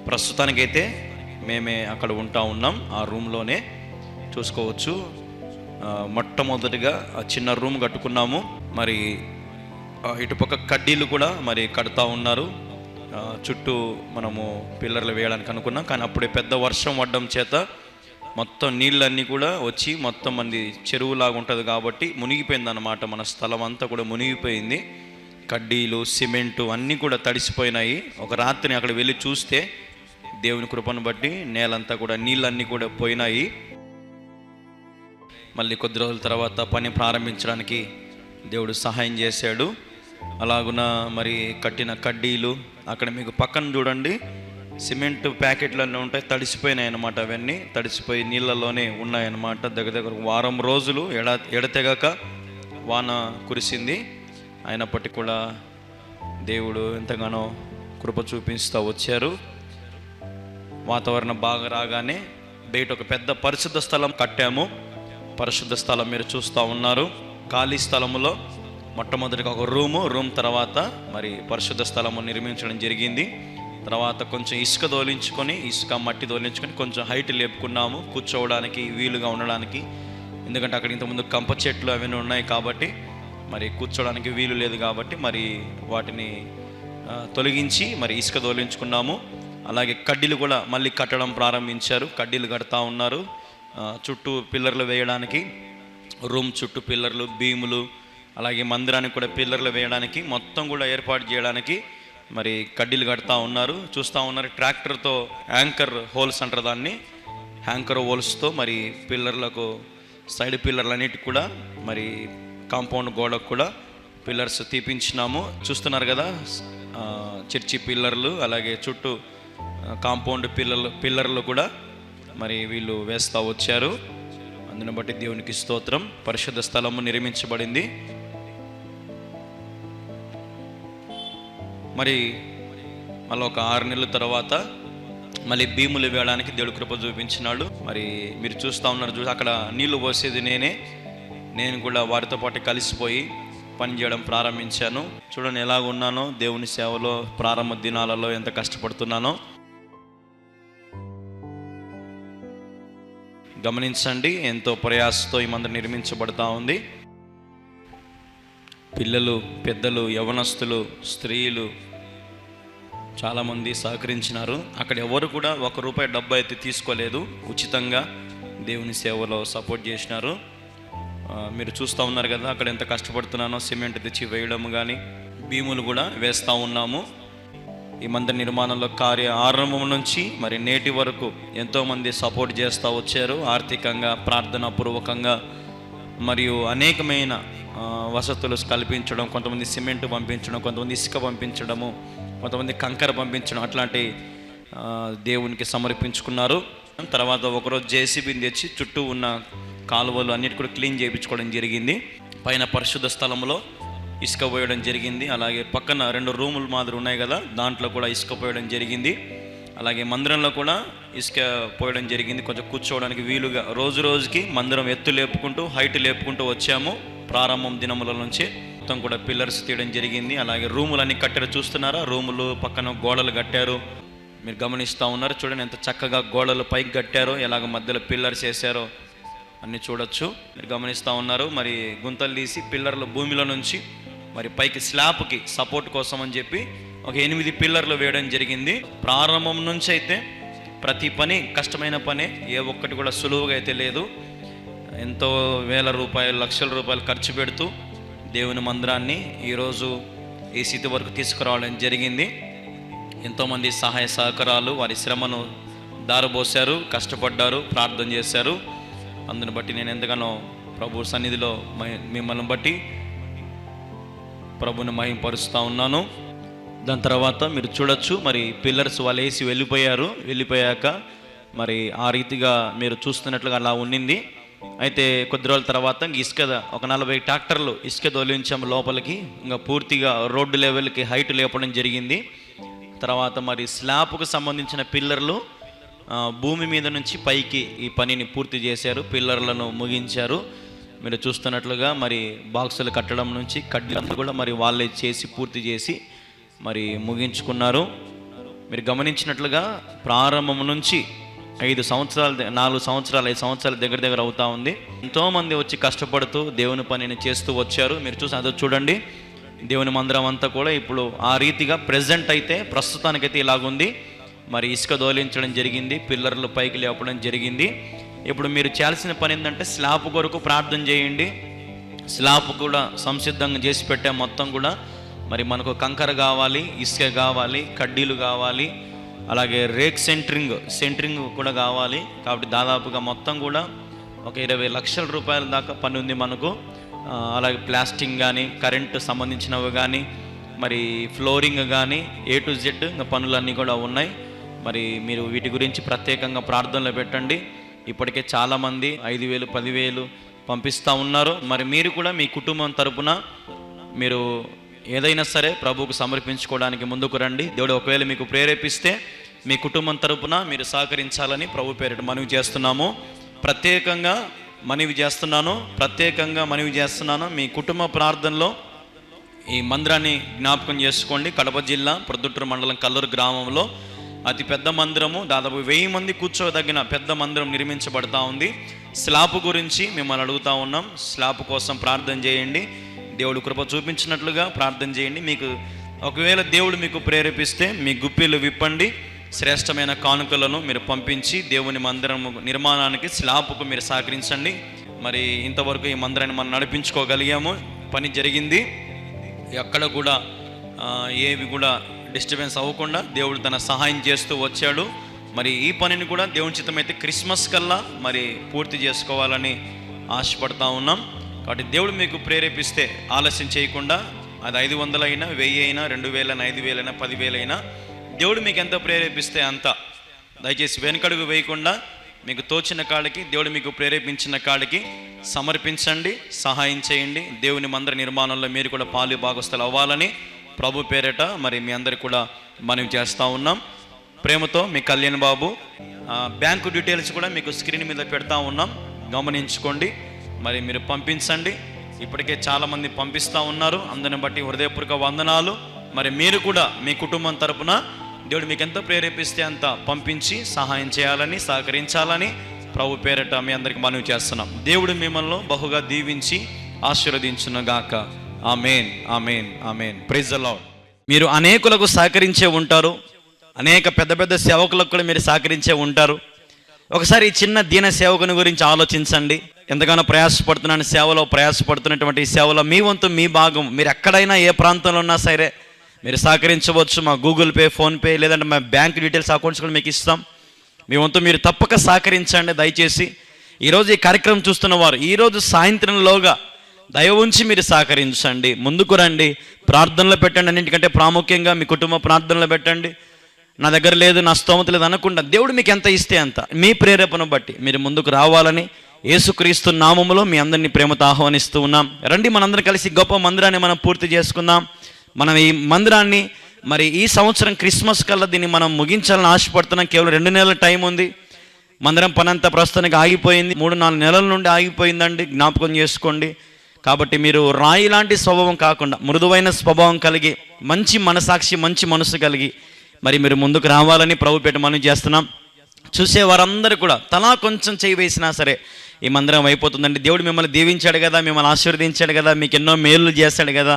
ప్రస్తుతానికైతే మేమే అక్కడ ఉంటా ఉన్నాం. ఆ రూమ్లోనే చూసుకోవచ్చు. మొట్టమొదటిగా ఆ చిన్న రూమ్ కట్టుకున్నాము. మరి ఇటుపక్క కడ్డీలు కూడా మరి కడతా ఉన్నారు. చుట్టూ మనము పిల్లర్లు వేయడానికి అనుకున్నాం, కానీ అప్పుడే పెద్ద వర్షం పడడం చేత మొత్తం నీళ్ళన్నీ కూడా వచ్చి మొత్తం మంది చెరువులాగా ఉంటుంది కాబట్టి మునిగిపోయింది అన్నమాట. మన స్థలం అంతా కూడా మునిగిపోయింది. కడ్డీలు, సిమెంటు అన్నీ కూడా తడిసిపోయినాయి. ఒక రాత్రి అక్కడ వెళ్ళి చూస్తే దేవుని కృపను బట్టి నేలంతా కూడా నీళ్ళన్నీ కూడా పోయినాయి. మళ్ళీ కొద్ది రోజుల తర్వాత పని ప్రారంభించడానికి దేవుడు సహాయం చేశాడు. అలాగున మరి కట్టిన కడ్డీలు అక్కడ మీకు పక్కన చూడండి, సిమెంట్ ప్యాకెట్లన్నీ ఉంటాయి, తడిసిపోయినాయి అన్నమాట. అవన్నీ తడిసిపోయి నీళ్ళలోనే ఉన్నాయన్నమాట. దగ్గర వారం రోజులు ఎడతెగక వాన కురిసింది. అయినప్పటికీ కూడా దేవుడు ఎంతగానో కృప చూపిస్తూ వచ్చారు. వాతావరణం బాగా రాగానే బయట ఒక పెద్ద పరిశుద్ధ స్థలం కట్టాము. పరిశుద్ధ స్థలం మీరు చూస్తూ ఉన్నారు. ఖాళీ స్థలములో మొట్టమొదటిగా ఒక రూమ్ తర్వాత మరి పరిశుద్ధ స్థలము నిర్మించడం జరిగింది. తర్వాత కొంచెం ఇసుక మట్టి దోలించుకొని కొంచెం హైట్ లేపుకున్నాము, కూర్చోవడానికి వీలుగా ఉండడానికి. ఎందుకంటే అక్కడ ఇంతకుముందు కంప చెట్లు అవన్నీ ఉన్నాయి కాబట్టి మరి కూర్చోవడానికి వీలు లేదు కాబట్టి మరి వాటిని తొలగించి మరి ఇసుక దోలించుకున్నాము. అలాగే కడ్డీలు కూడా మళ్ళీ కట్టడం ప్రారంభించారు. కడ్డీలు కడతా ఉన్నారు. చుట్టూ పిల్లర్లు వేయడానికి, రూమ్ చుట్టూ పిల్లర్లు, బీములు, అలాగే మందిరానికి కూడా పిల్లర్లు వేయడానికి మొత్తం కూడా ఏర్పాటు చేయడానికి మరి కడ్డీలు కడతా ఉన్నారు. చూస్తూ ఉన్నారు, ట్రాక్టర్తో యాంకర్ హోల్స్ అంటారు దాన్ని, యాంకర్ హోల్స్తో మరి పిల్లర్లకు, సైడ్ పిల్లర్లన్నిటికి కూడా మరి కాంపౌండ్ గోడకు కూడా పిల్లర్స్ తీపించినాము. చూస్తున్నారు కదా, చర్చి పిల్లర్లు, అలాగే చుట్టూ కాంపౌండ్ పిల్లర్లు కూడా మరి వీళ్ళు వేస్తూ వచ్చారు. అందుని బట్టి దేవునికి స్తోత్రం. పరిశుద్ధ స్థలము నిర్మించబడింది. మరి మళ్ళీ ఒక 6 నెలల తర్వాత మళ్ళీ భీములు వేయడానికి దేవుడు కృప చూపించినాడు. మరి మీరు చూస్తూ ఉన్నారు, అక్కడ నీళ్లు పోసేది నేను కూడా వారితో పాటు కలిసిపోయి పని చేయడం ప్రారంభించాను. చూడండి ఎలాగ ఉన్నానో, దేవుని సేవలో ప్రారంభ దినాలలో ఎంత కష్టపడుతున్నానో గమనించండి. ఎంతో ప్రయాసతో ఈ మందిరం నిర్మించబడతా ఉంది. పిల్లలు, పెద్దలు, యవనస్తులు, స్త్రీలు చాలామంది సహకరించినారు. అక్కడ ఎవరు కూడా ₹1 డబ్బు అయితే తీసుకోలేదు, ఉచితంగా దేవుని సేవలో సపోర్ట్ చేసినారు. మీరు చూస్తూ ఉన్నారు కదా అక్కడ ఎంత కష్టపడుతున్నానో. సిమెంట్ తెచ్చి వేయడం కానీ, భీములు కూడా వేస్తూ ఉన్నాము. ఈ మందిర నిర్మాణంలో ఆరంభం నుంచి మరి నేటి వరకు ఎంతోమంది సపోర్ట్ చేస్తూ వచ్చారు. ఆర్థికంగా, ప్రార్థనాపూర్వకంగా మరియు అనేకమైన వసతులు కల్పించడం, కొంతమంది సిమెంట్ పంపించడం, కొంతమంది ఇసుక పంపించడము, కొంతమంది కంకర పంపించడం, అట్లాంటి దేవునికి సమర్పించుకున్నారు. తర్వాత ఒకరోజు జేసీబీని తెచ్చి చుట్టూ ఉన్న కాలువలు అన్నిటి కూడా క్లీన్ చేయించుకోవడం జరిగింది. పైన పరిశుద్ధ స్థలంలో ఇసుక పోయడం జరిగింది. అలాగే పక్కన 2 రూములు మాదిరి ఉన్నాయి కదా, దాంట్లో కూడా ఇసుక పోయడం జరిగింది. అలాగే మందిరంలో కూడా ఇసుక పోయడం జరిగింది, కొంచెం కూర్చోవడానికి వీలుగా. రోజుకి మందిరం ఎత్తు లేపుకుంటూ, హైట్ లేపుకుంటూ వచ్చాము. ప్రారంభం దినముల నుంచి మొత్తం కూడా పిల్లర్స్ తీయడం జరిగింది. అలాగే రూములన్నీ కట్టారు, చూస్తున్నారా? రూములు పక్కన గోడలు కట్టారు. మీరు గమనిస్తూ ఉన్నారు. చూడండి ఎంత చక్కగా గోడలు పైకి కట్టారో, ఎలాగ మధ్యలో పిల్లర్స్ వేసారో అన్నీ చూడొచ్చు. మీరు గమనిస్తూ ఉన్నారు. మరి గుంతలు తీసి పిల్లర్లు భూమిలో నుంచి మరి పైకి స్లాబ్కి సపోర్ట్ కోసం అని చెప్పి ఒక 8 పిల్లర్లు వేయడం జరిగింది. ప్రారంభం నుంచి అయితే ప్రతి పని కష్టమైన పనే, ఏ ఒక్కటి కూడా సులువుగా అయితే లేదు. ఎంతో వేల రూపాయలు, లక్షల రూపాయలు ఖర్చు పెడుతూ దేవుని మందిరాన్ని ఈరోజు ఈ స్థితి వరకు తీసుకురావడం జరిగింది. ఎంతోమంది సహాయ సహకారాలు, వారి శ్రమను దారబోసారు, కష్టపడ్డారు, ప్రార్థన చేశారు. అందుని బట్టి నేను ఎంతగానో ప్రభు సన్నిధిలో మిమ్మల్ని బట్టి ప్రభుని మహింపరుస్తూ ఉన్నాను. దాని తర్వాత మీరు చూడొచ్చు, మరి పిల్లర్స్ వాళ్ళు వేసి వెళ్ళిపోయాక మరి ఆ రీతిగా మీరు చూస్తున్నట్లుగా అలా ఉండింది. అయితే కొద్ది రోజుల తర్వాత ఇసుక ఒక 40 ట్రాక్టర్లు ఇసుక తొలించాం లోపలికి. ఇంకా పూర్తిగా రోడ్డు లెవెల్కి హైట్ లేపడం జరిగింది. తర్వాత మరి స్లాబ్కు సంబంధించిన పిల్లర్లు భూమి మీద నుంచి పైకి ఈ పనిని పూర్తి చేశారు, పిల్లర్లను ముగించారు. మీరు చూస్తున్నట్లుగా మరి బాక్సులు కట్టడం నుంచి కడ్డీలు కూడా మరి వాళ్ళే చేసి పూర్తి చేసి మరి ముగించుకున్నారు. మీరు గమనించినట్లుగా ప్రారంభం నుంచి 4 సంవత్సరాలు దగ్గర అవుతా ఉంది. ఎంతోమంది వచ్చి కష్టపడుతూ దేవుని పనిని చేస్తూ వచ్చారు. మీరు చూసి అదో చూడండి, దేవుని మందిరం అంతా కూడా ఇప్పుడు ఆ రీతిగా ప్రెజెంట్ అయితే ప్రస్తుతానికైతే ఇలాగుంది. మరి ఇసుక దోలించడం జరిగింది, పిల్లర్లు పైకి లేపడం జరిగింది. ఇప్పుడు మీరు చేయాల్సిన పని ఏంటంటే స్లాబ్ కొరకు ప్రార్థన చేయండి. స్లాబ్ కూడా సంసిద్ధంగా చేసి పెట్టే మొత్తం కూడా మరి మనకు కంకర కావాలి, ఇసుక కావాలి, కడ్డీలు కావాలి, అలాగే రేక్ సెంట్రింగ్ కూడా కావాలి. కాబట్టి దాదాపుగా మొత్తం కూడా ఒక 20 లక్షల రూపాయల దాకా పని ఉంది మనకు. అలాగే ప్లాస్టింగ్ కానీ, కరెంటు సంబంధించినవి కానీ, మరి ఫ్లోరింగ్ కానీ, A to Z పనులన్నీ కూడా ఉన్నాయి. మరి మీరు వీటి గురించి ప్రత్యేకంగా ప్రార్థనలో పెట్టండి. ఇప్పటికే చాలామంది 5,000, 10,000 పంపిస్తూ ఉన్నారు. మరి మీరు కూడా మీ కుటుంబం తరపున మీరు ఏదైనా సరే ప్రభువుకు సమర్పించుకోవడానికి ముందుకు రండి. దేవుడు ఒకవేళ మీకు ప్రేరేపిస్తే మీ కుటుంబం తరపున మీరు సహకరించాలని ప్రభు పేరిట మనవి చేస్తున్నాము. ప్రత్యేకంగా మనవి చేస్తున్నాను. మీ కుటుంబ ప్రార్థనలో ఈ మందిరాన్ని జ్ఞాపకం చేసుకోండి. కడప జిల్లా ప్రొద్దుటూరు మండలం కల్లూరు గ్రామంలో అతి పెద్ద మందిరము, దాదాపు 1000 మంది కూర్చోదగిన పెద్ద మందిరం నిర్మించబడతా ఉంది. స్లాబ్ గురించి మిమ్మల్ని అడుగుతా ఉన్నాం. స్లాబ్ కోసం ప్రార్థన చేయండి. దేవుడు కృప చూపించినట్లుగా ప్రార్థన చేయండి. మీకు ఒకవేళ దేవుడు మీకు ప్రేరేపిస్తే మీ గుప్పిలు విప్పండి. శ్రేష్టమైన కానుకలను మీరు పంపించి దేవుని మందిరం నిర్మాణానికి స్లాబ్కు మీరు సహకరించండి. మరి ఇంతవరకు ఈ మందిరాన్ని మనం నడిపించుకోగలిగాము. పని జరిగింది. ఎక్కడ కూడా ఏవి కూడా డిస్టర్బెన్స్ అవ్వకుండా దేవుడు తన సహాయం చేస్తూ వచ్చాడు. మరి ఈ పనిని కూడా దేవుని చిత్తమైతే క్రిస్మస్ కల్లా మరి పూర్తి చేసుకోవాలని ఆశపడతా ఉన్నాం. కాబట్టి దేవుడు మీకు ప్రేరేపిస్తే ఆలస్యం చేయకుండా, అది 500 అయినా, 1000 అయినా, 2000 అయినా, 5000 అయినా, 10,000 అయినా, దేవుడు మీకు ఎంత ప్రేరేపిస్తే అంత దయచేసి వెనుకడుగు వేయకుండా మీకు తోచిన కాడికి, దేవుడు మీకు ప్రేరేపించిన కాడికి సమర్పించండి, సహాయం చేయండి. దేవుని మందిర నిర్మాణంలో మీరు కూడా పాలు భాగస్థులు అవ్వాలని ప్రభు పేరిట మరి మీ అందరికి కూడా మనవి చేస్తూ ఉన్నాం. ప్రేమతో మీ కళ్యాణ్ బాబు. బ్యాంకు డీటెయిల్స్ కూడా మీకు స్క్రీన్ మీద పెడతా ఉన్నాం, గమనించుకోండి. మరి మీరు పంపించండి. ఇప్పటికే చాలామంది పంపిస్తూ ఉన్నారు. అందరిని బట్టి హృదయపూర్వక వందనాలు. మరి మీరు కూడా మీ కుటుంబం తరపున దేవుడు మీకు ఎంత ప్రేరేపిస్తే అంత పంపించి సహాయం చేయాలని, సహకరించాలని ప్రభు పేరిట మీ అందరికి మనవి చేస్తున్నాం. దేవుడు మిమ్మల్ని బహుగా దీవించి ఆశీర్వదించునుగాక. ఆమేన్, ఆమేన్, ఆమేన్. Praise the Lord. మీరు అనేకులకు సహకరించే ఉంటారు, అనేక పెద్ద పెద్ద సేవకులకు కూడా మీరు సహకరించే ఉంటారు. ఒకసారి ఈ చిన్న దీన సేవకుని గురించి ఆలోచించండి. ఎంతగానో ప్రయాసపడుతున్నటువంటి ఈ సేవలో మీ వంతు, మీ భాగం, మీరు ఎక్కడైనా ఏ ప్రాంతంలో ఉన్నా సరే మీరు సహకరించవచ్చు. మా గూగుల్ పే, ఫోన్పే, లేదంటే మా బ్యాంక్ డీటెయిల్స్, అకౌంట్స్ కూడా మీకు ఇస్తాం. మీ వంతు మీరు తప్పక సహకరించండి దయచేసి. ఈరోజు ఈ కార్యక్రమం చూస్తున్న వారు ఈరోజు సాయంత్రంలోగా దయ ఉంచి మీరు సహకరించండి, ముందుకు రండి, ప్రార్థనలో పెట్టండి. అన్నింటికంటే ప్రాముఖ్యంగా మీ కుటుంబ ప్రార్థనలో పెట్టండి. నా దగ్గర లేదు, నా స్తోమత లేదు అనకుండా దేవుడు మీకు ఎంత ఇస్తే అంత మీ ప్రేరేపణ బట్టి మీరు ముందుకు రావాలని యేసుక్రీస్తు నామములో మీ అందరినీ ప్రేమతో ఆహ్వానిస్తూ ఉన్నాం. రండి, మనందరం కలిసి గొప్ప మందిరాన్ని మనం పూర్తి చేసుకుందాం. మనం ఈ మందిరాన్ని మరి ఈ సంవత్సరం క్రిస్మస్ కల్లా దీన్ని మనం ముగించాలని ఆశపడుతున్నాం. కేవలం 2 నెలల టైం ఉంది. మందిరం పని అంతా ప్రస్తుతానికి ఆగిపోయింది. 3-4 నెలల నుండి ఆగిపోయిందండి, జ్ఞాపకం చేసుకోండి. కాబట్టి మీరు రాయి లాంటి స్వభావం కాకుండా మృదువైన స్వభావం కలిగి, మంచి మనసాక్షి, మంచి మనసు కలిగి మరి మీరు ముందుకు రావాలని ప్రభు పేట మనం చేస్తున్నాం. చూసే వారందరూ కూడా తలా కొంచెం చేయి వేసినా సరే ఈ మందిరం అయిపోతుందండి. దేవుడు మిమ్మల్ని దీవించాడు కదా, మిమ్మల్ని ఆశీర్వదించాడు కదా, మీకు ఎన్నో మేలు చేశాడు కదా.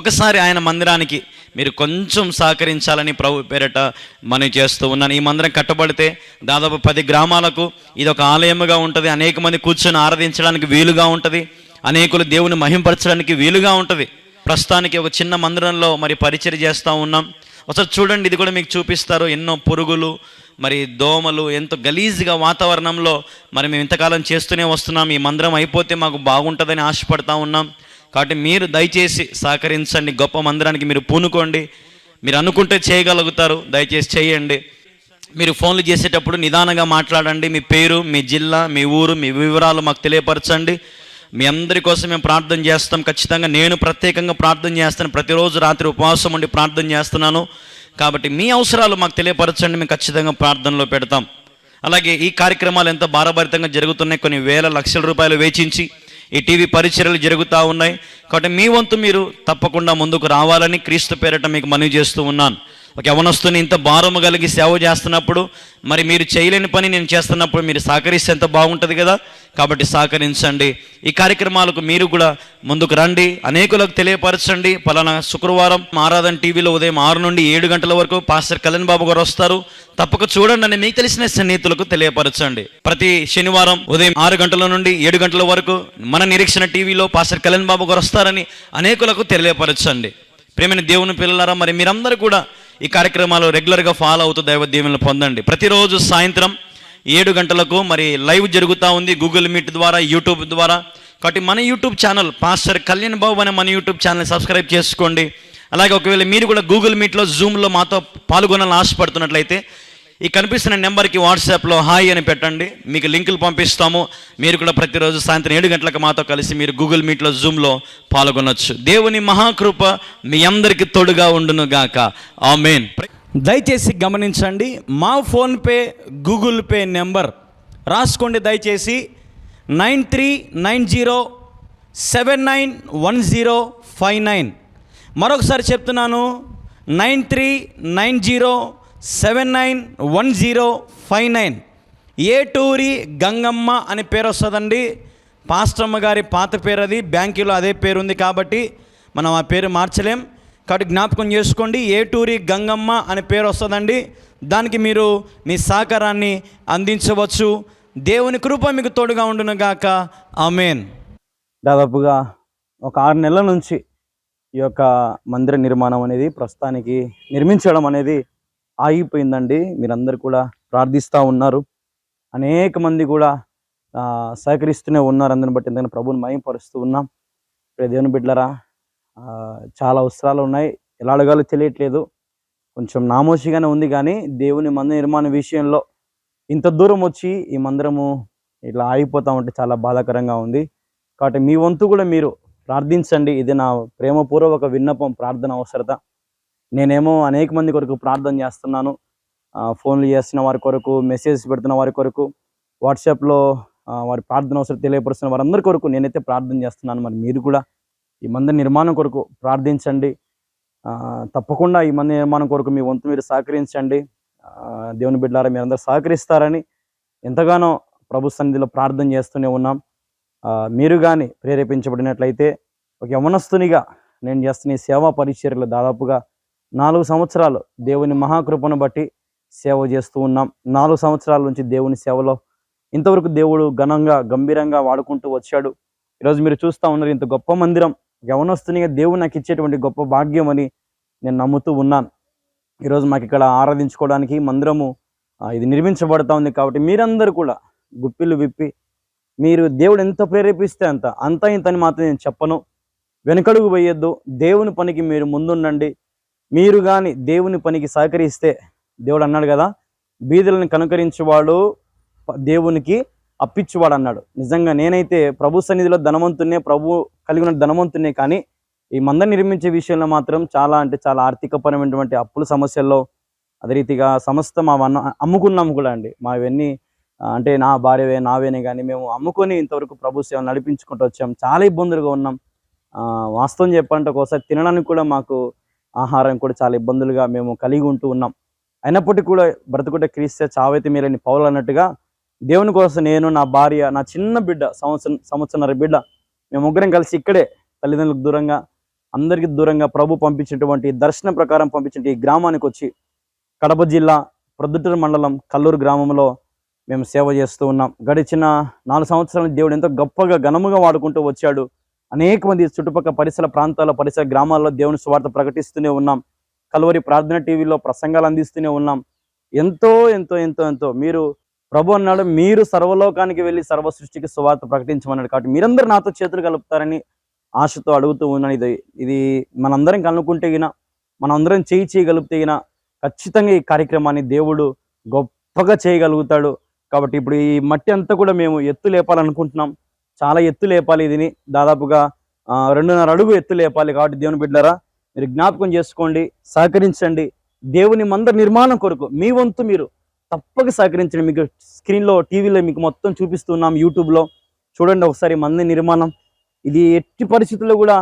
ఒకసారి ఆయన మందిరానికి మీరు కొంచెం సహకరించాలని ప్రభు పేరట మనం చేస్తూ ఉన్నాను. ఈ మందిరం కట్టబడితే దాదాపు 10 గ్రామాలకు ఇది ఒక ఆలయముగా ఉంటుంది. అనేక మంది కూర్చొని ఆరాధించడానికి వీలుగా ఉంటుంది. అనేకులు దేవుని మహింపరచడానికి వీలుగా ఉంటుంది. ప్రస్తుతానికి ఒక చిన్న మందిరంలో మరి పరిచర్య చేస్తూ ఉన్నాం. ఒకసారి చూడండి, ఇది కూడా మీకు చూపిస్తారు. ఎన్నో పురుగులు, మరి దోమలు, ఎంతో గలీజ్గా వాతావరణంలో మరి మేము ఇంతకాలం చేస్తూనే వస్తున్నాం. ఈ మందిరం అయిపోతే మాకు బాగుంటుందని ఆశపడతా ఉన్నాం. కాబట్టి మీరు దయచేసి సహకరించండి. గొప్ప మందిరానికి మీరు పూనుకోండి. మీరు అనుకుంటే చేయగలుగుతారు, దయచేసి చేయండి. మీరు ఫోన్లు చేసేటప్పుడు నిదానంగా మాట్లాడండి. మీ పేరు, మీ జిల్లా, మీ ఊరు, మీ వివరాలు మాకు తెలియపరచండి. మీ అందరి కోసం మేము ప్రార్థన చేస్తాం. ఖచ్చితంగా నేను ప్రత్యేకంగా ప్రార్థన చేస్తాను. ప్రతిరోజు రాత్రి ఉపవాసం ఉండి ప్రార్థన చేస్తున్నాను. కాబట్టి మీ అవసరాలు మాకు తెలియపరచండి, మేము ఖచ్చితంగా ప్రార్థనలో పెడతాం. అలాగే ఈ కార్యక్రమాలు ఎంత భారభరితంగా జరుగుతున్నాయి. కొన్ని వేల లక్షల రూపాయలు వెచ్చించి ఈ టీవీ పరిచర్యలు జరుగుతూ ఉన్నాయి. కాబట్టి మీ వంతు మీరు తప్పకుండా ముందుకు రావాలని క్రీస్తు పేరట మీకు మనవి చేస్తూ ఉన్నాను. ఒక యవనస్తుని ఇంత భారము కలిగి సేవ చేస్తున్నప్పుడు, మరి మీరు చేయలేని పని నేను చేస్తున్నప్పుడు మీరు సహకరిస్తే ఎంత బాగుంటుంది కదా. కాబట్టి సహకరించండి. ఈ కార్యక్రమాలకు మీరు కూడా ముందుకు రండి, అనేకులకు తెలియపరచండి. పలానా శుక్రవారం ఆరాధన టీవీలో ఉదయం 6 నుండి 7 గంటల వరకు పాస్టర్ కళ్యాణ్ బాబు గారు వస్తారు, తప్పక చూడండి అని మీకు తెలిసిన స్నేహితులకు తెలియపరచండి. ప్రతి శనివారం ఉదయం 6 గంటల నుండి 7 గంటల వరకు మన నిరీక్షణ టీవీలో పాస్టర్ కళ్యాణ్ బాబు గారు వస్తారని అనేకులకు తెలియపరచండి. ప్రేమైన దేవుని పిల్లలారా, మరి మీరందరూ కూడా ఈ కార్యక్రమాలు రెగ్యులర్గా ఫాలో అవుతూ దైవ దీవెనలు పొందండి. ప్రతిరోజు సాయంత్రం 7 గంటలకు మరి లైవ్ జరుగుతూ ఉంది గూగుల్ మీట్ ద్వారా, యూట్యూబ్ ద్వారా. కాబట్టి మన YouTube channel pastor Kalyan Babu అనే మన యూట్యూబ్ ఛానల్ సబ్స్క్రైబ్ చేసుకోండి. అలాగే ఒకవేళ మీరు కూడా గూగుల్ మీట్లో, జూమ్లో మాతో పాల్గొనాలని ఆశపడుతున్నట్లయితే ఈ కనిపిస్తున్న నెంబర్కి వాట్సాప్లో హాయ్ అని పెట్టండి. మీకు లింకులు పంపిస్తాము. మీరు కూడా ప్రతిరోజు సాయంత్రం 7 గంటలకు మాతో కలిసి మీరు గూగుల్ మీట్లో, జూమ్లో పాల్గొనవచ్చు. దేవుని మహాకృప మీ అందరికీ తోడుగా ఉండును గాక. ఆమేన్. దయచేసి గమనించండి, మా ఫోన్పే, గూగుల్ పే నెంబర్ రాసుకోండి దయచేసి. 9390791059. మరొకసారి చెప్తున్నాను, 9390791059. ఏటూరి గంగమ్మ అని పేరు వస్తుందండి. పాస్టమ్మ గారి పాత పేరు అది, బ్యాంకులో అదే పేరు ఉంది కాబట్టి మనం ఆ పేరు మార్చలేం. కాబట్టి జ్ఞాపకం చేసుకోండి, ఏటూరి గంగమ్మ అనే పేరు వస్తుందండి. దానికి మీరు మీ సహకారాన్ని అందించవచ్చు. దేవుని కృప మీకు తోడుగా ఉండును గాక. ఆమేన్. దాదాపుగా ఒక 6 నెలల నుంచి ఈ యొక్క మందిర నిర్మాణం అనేది ప్రస్తుతానికి నిర్మించడం అనేది ఆగిపోయిందండి. మీరందరూ కూడా ప్రార్థిస్తూ ఉన్నారు, అనేక మంది కూడా సహకరిస్తూనే ఉన్నారు. అందరిని బట్టి ఎందుకంటే ప్రభువుని మహిమపరుస్తూ ఉన్నాం. దేవుని బిడ్డలారా, చాలా అవసరాలు ఉన్నాయి, ఎలా అడగాలో తెలియట్లేదు. కొంచెం నామోషిగానే ఉంది, కానీ దేవుని మందిర నిర్మాణ విషయంలో ఇంత దూరం వచ్చి ఈ మందిరము ఇట్లా ఆగిపోతూ ఉంటే చాలా బాధాకరంగా ఉంది. కాబట్టి మీ వంతు కూడా మీరు ప్రార్థించండి. ఇది నా ప్రేమపూర్వక విన్నపం, ప్రార్థన అవసరత. నేనేమో అనేక మంది కొరకు ప్రార్థన చేస్తున్నాను. ఫోన్లు చేస్తున్న వారి కొరకు, మెసేజ్ పెడుతున్న వారి కొరకు, వాట్సాప్లో వారి ప్రార్థన అవసరం తెలియపరుస్తున్న వారందరి కొరకు నేనైతే ప్రార్థన చేస్తున్నాను. మరి మీరు కూడా ఈ మందిర నిర్మాణం కొరకు ప్రార్థించండి. తప్పకుండా ఈ మందిర నిర్మాణం కొరకు మీ వంతు మీరు సహకరించండి. దేవుని బిడ్డలారా, మీరందరూ సహకరిస్తారని ఎంతగానో ప్రభు సన్నిధిలో ప్రార్థన చేస్తూనే ఉన్నాం. మీరు కానీ ప్రేరేపించబడినట్లయితే ఒక యవనస్తునిగా నేను చేస్తున్న ఈ సేవా పరిచర్యలు దాదాపుగా 4 సంవత్సరాలు దేవుని మహాకృపను బట్టి సేవ చేస్తూ ఉన్నాం. 4 సంవత్సరాల నుంచి దేవుని సేవలో ఇంతవరకు దేవుడు ఘనంగా, గంభీరంగా వాడుకుంటూ వచ్చాడు. ఈరోజు మీరు చూస్తూ ఉన్నారు, ఇంత గొప్ప మందిరం యవనస్తునిగా దేవుడు నాకు ఇచ్చేటువంటి గొప్ప భాగ్యం అని నేను నమ్ముతూ ఉన్నాను. ఈరోజు మాకు ఇక్కడ ఆరాధించుకోవడానికి మందిరము ఇది నిర్మించబడతా ఉంది. కాబట్టి మీరందరూ కూడా గుప్పిళ్ళు విప్పి, మీరు దేవుడు ఎంత ప్రేరేపిస్తే అంత ఇంతని మాత్రం నేను చెప్పను. వెనుకడుగు వేయొద్దు. దేవుని పనికి మీరు ముందుండండి. మీరు కానీ దేవుని పనికి సహకరిస్తే, దేవుడు అన్నాడు కదా, బీదలను కనుకరించేవాడు దేవునికి అప్పిచ్చువాడు అన్నాడు. నిజంగా నేనైతే ప్రభు సన్నిధిలో ధనవంతున్నే, ప్రభు కలిగి ఉన్న ధనవంతున్నే, కానీ ఈ మందిరం నిర్మించే విషయంలో మాత్రం చాలా అంటే చాలా ఆర్థికపరమైనటువంటి అప్పుల సమస్యల్లో, అదే రీతిగా సమస్తం అమ్ముకున్నాము కూడా అండి. మావన్నీ అంటే నా భార్యవే, నావేనే, కానీ మేము అమ్ముకొని ఇంతవరకు ప్రభు సేవ నడిపించుకుంటూ వచ్చాం. చాలా ఇబ్బందులుగా ఉన్నాం. వాస్తవం చెప్పాలంటే ఒకసారి తినడానికి కూడా మాకు ఆహారం కూడా చాలా ఇబ్బందులుగా మేము కలిగి ఉంటూ ఉన్నాం. అయినప్పటికీ కూడా బ్రతుకుట క్రీస్తే చావైతే మీరని పౌలు అన్నట్టుగా దేవుని కోసం నేను, నా భార్య, నా చిన్న బిడ్డ, సంవత్సరంన్నర బిడ్డ, మేము ముగ్గురం కలిసి ఇక్కడే తల్లిదండ్రులకు దూరంగా, అందరికీ దూరంగా ప్రభు పంపించినటువంటి దర్శనం ప్రకారం పంపించిన ఈ గ్రామానికి వచ్చి కడప జిల్లా ప్రొద్దుటూరు మండలం కల్లూరు గ్రామంలో మేము సేవ చేస్తూ ఉన్నాం. గడిచిన 4 సంవత్సరాలు దేవుడు ఎంతో గొప్పగా ఘనముగా వాడుకుంటూ వచ్చాడు. అనేక మంది చుట్టుపక్కల పరిసర గ్రామాల్లో దేవుని సువార్త ప్రకటిస్తూనే ఉన్నాం. కల్వరి ప్రార్థన టీవీలో ప్రసంగాలు అందిస్తూనే ఉన్నాం. ఎంతో ఎంతో ఎంతో ఎంతో మీరు ప్రభు అన్నాడు, మీరు సర్వలోకానికి వెళ్ళి సర్వ సృష్టికి సువార్త ప్రకటించమన్నాడు. కాబట్టి మీరందరూ నాతో చేతులు కలుపుతారని ఆశతో అడుగుతూ ఉన్నాను. ఇది మనందరం కనుక్కుంటే గిన, మనందరం చేయగలిగితే గిన ఖచ్చితంగా ఈ కార్యక్రమాన్ని దేవుడు గొప్పగా చేయగలుగుతాడు. కాబట్టి ఇప్పుడు ఈ మట్టి అంతా కూడా మేము ఎత్తు లేపాలనుకుంటున్నాం. చాలా ఎత్తు లేపాలి. దీన్ని దాదాపుగా 2.5 అడుగు ఎత్తు లేపాలి. కాబట్టి దేవుని బిడ్డలారా, మీరు జ్ఞాపకం చేసుకోండి, సహకరించండి. దేవుని మందిర నిర్మాణం కొరకు మీ వంతు మీరు తప్పక సహకరించండి. మీకు స్క్రీన్లో, టీవీలో మీకు మొత్తం చూపిస్తున్నాం, యూట్యూబ్లో చూడండి ఒకసారి మందిర నిర్మాణం. ఇది ఎట్టి పరిస్థితుల్లో కూడా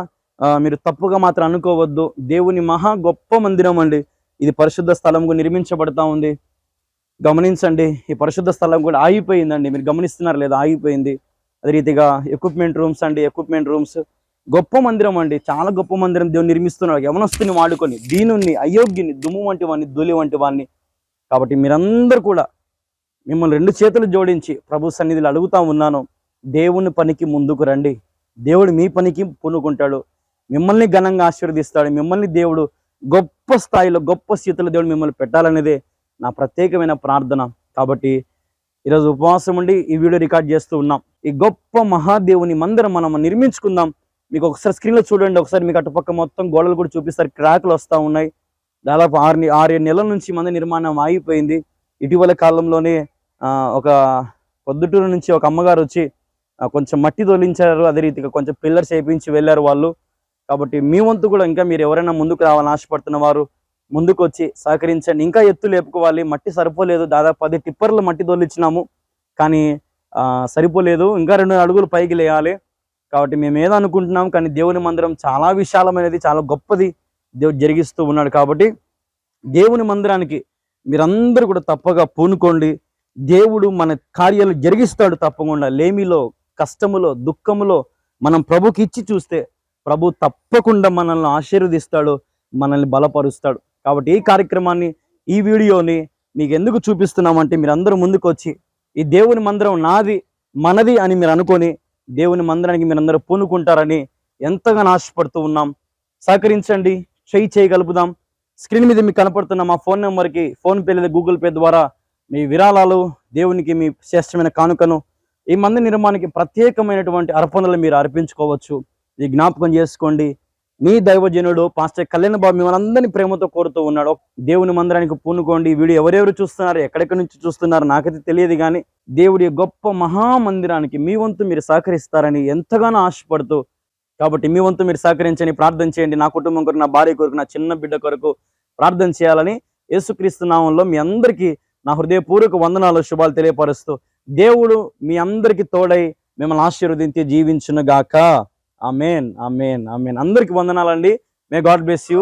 మీరు తప్పుగా మాత్రం అనుకోవద్దు. దేవుని మహా గొప్ప మందిరం అండి. ఇది పరిశుద్ధ స్థలం నిర్మించబడతా ఉంది. గమనించండి, ఈ పరిశుద్ధ స్థలం కూడా ఆగిపోయిందండి. మీరు గమనిస్తున్నారు లేదా? ఆగిపోయింది. అదే రీతిగా ఎక్విప్మెంట్ రూమ్స్ గొప్ప మందిరం అండి, చాలా గొప్ప మందిరం దేవుడు నిర్మిస్తున్నాడు. యవనస్తుని వాడుకొని దీనుని, అయోగ్యుని, దుమ్ము వంటి వాడిని, ధూళి వంటి వాడిని. కాబట్టి మీరందరూ కూడా మిమ్మల్ని 2 చేతులు జోడించి ప్రభు సన్నిధిలో అడుగుతా ఉన్నాను, దేవుని పనికి ముందుకు రండి. దేవుడు మీ పనికి పూనుకుంటాడు, మిమ్మల్ని ఘనంగా ఆశీర్వదిస్తాడు. మిమ్మల్ని దేవుడు గొప్ప స్థాయిలో, గొప్ప స్థితిలో దేవుడు మిమ్మల్ని పెట్టాలనేదే నా ప్రత్యేకమైన ప్రార్థన. కాబట్టి ఈరోజు ఉపవాసం ఉండి ఈ వీడియో రికార్డ్ చేస్తూ ఉన్నాం. ఈ గొప్ప మహాదేవుని మందిరం మనం నిర్మించుకుందాం. మీకు ఒకసారి స్క్రీన్లో చూడండి. ఒకసారి మీకు అటుపక్క మొత్తం గోడలు కూడా చూపిస్తారు, క్రాక్లు వస్తూ ఉన్నాయి. దాదాపు 6-7 నెలల నుంచి మందిర నిర్మాణం ఆగిపోయింది. ఇటీవల కాలంలోనే ఒక పొద్దుటూరు నుంచి ఒక అమ్మగారు వచ్చి కొంచెం మట్టి తొలించారు. అదే రీతిగా కొంచెం పిల్లర్స్ వేయించి వెళ్ళారు వాళ్ళు. కాబట్టి మీ వంతు కూడా ఇంకా మీరు ఎవరైనా ముందుకు రావాలని ఆశపడుతున్న వారు ముందుకు వచ్చి సహకరించండి. ఇంకా ఎత్తు లేపుకోవాలి. మట్టి సరిపోలేదు. దాదాపు 10 టిప్పర్లు మట్టి తోలిచ్చినాము, కానీ సరిపోలేదు. ఇంకా 2 అడుగులు పైకి లేయాలి. కాబట్టి మేము ఏదో అనుకుంటున్నాం, కానీ దేవుని మందిరం చాలా విశాలమైనది, చాలా గొప్పది దేవుడు జరిగిస్తూ ఉన్నాడు. కాబట్టి దేవుని మందిరానికి మీరందరూ కూడా తప్పగా పూనుకోండి. దేవుడు మన కార్యాలు జరిగిస్తాడు తప్పకుండా. లేమిలో, కష్టములో, దుఃఖములో మనం ప్రభుకి ఇచ్చి చూస్తే ప్రభు తప్పకుండా మనల్ని ఆశీర్వదిస్తాడు, మనల్ని బలపరుస్తాడు. కాబట్టి ఈ కార్యక్రమాన్ని, ఈ వీడియోని మీకు ఎందుకు చూపిస్తున్నామంటే మీరందరూ ముందుకు వచ్చి ఈ దేవుని మందిరం నాది, మనది అని మీరు అనుకొని దేవుని మందిరానికి మీరందరూ పూనుకుంటారని ఎంతగానో ఆశపడుతూ ఉన్నాం. సహకరించండి, చేయగలుపుదాం. స్క్రీన్ మీద మీకు కనపడుతున్న మా ఫోన్ నెంబర్కి ఫోన్పే లేదా గూగుల్ పే ద్వారా మీ విరాళాలు, దేవునికి మీ శ్రేష్టమైన కానుకను, ఈ మందిర నిర్మాణానికి ప్రత్యేకమైనటువంటి అర్పణలు మీరు అర్పించుకోవచ్చు. ఇది జ్ఞాపకం చేసుకోండి. మీ దైవజనుడు పాస్టర్ కళ్యాణ్ బాబు మిమ్మల్ని అందరినీ ప్రేమతో కోరుతూ ఉన్నాడు. దేవుని మందిరానికి పూనుకోండి. వీడియో ఎవరెవరు చూస్తున్నారు, ఎక్కడెక్కడి నుంచి చూస్తున్నారు నాకైతే తెలియదు, కానీ దేవుడి గొప్ప మహామందిరానికి మీ వంతు మీరు సహకరిస్తారని ఎంతగానో ఆశపడుతూ, కాబట్టి మీ వంతు మీరు సహకరించండి, ప్రార్థన చేయండి. నా కుటుంబం కొరకు, నా భార్య కొరకు, నా చిన్న బిడ్డ కొరకు ప్రార్థన చేయాలని యేసుక్రీస్తు నామంలో మీ అందరికీ నా హృదయపూర్వక వందనాలు, శుభాలు తెలియపరుస్తూ దేవుడు మీ అందరికీ తోడై మిమ్మల్ని ఆశీర్వదించి జీవించునుగాక. ఆమేన్, ఆమేన్, ఆమేన్. అందరికీ వందనాలండి. May God bless you.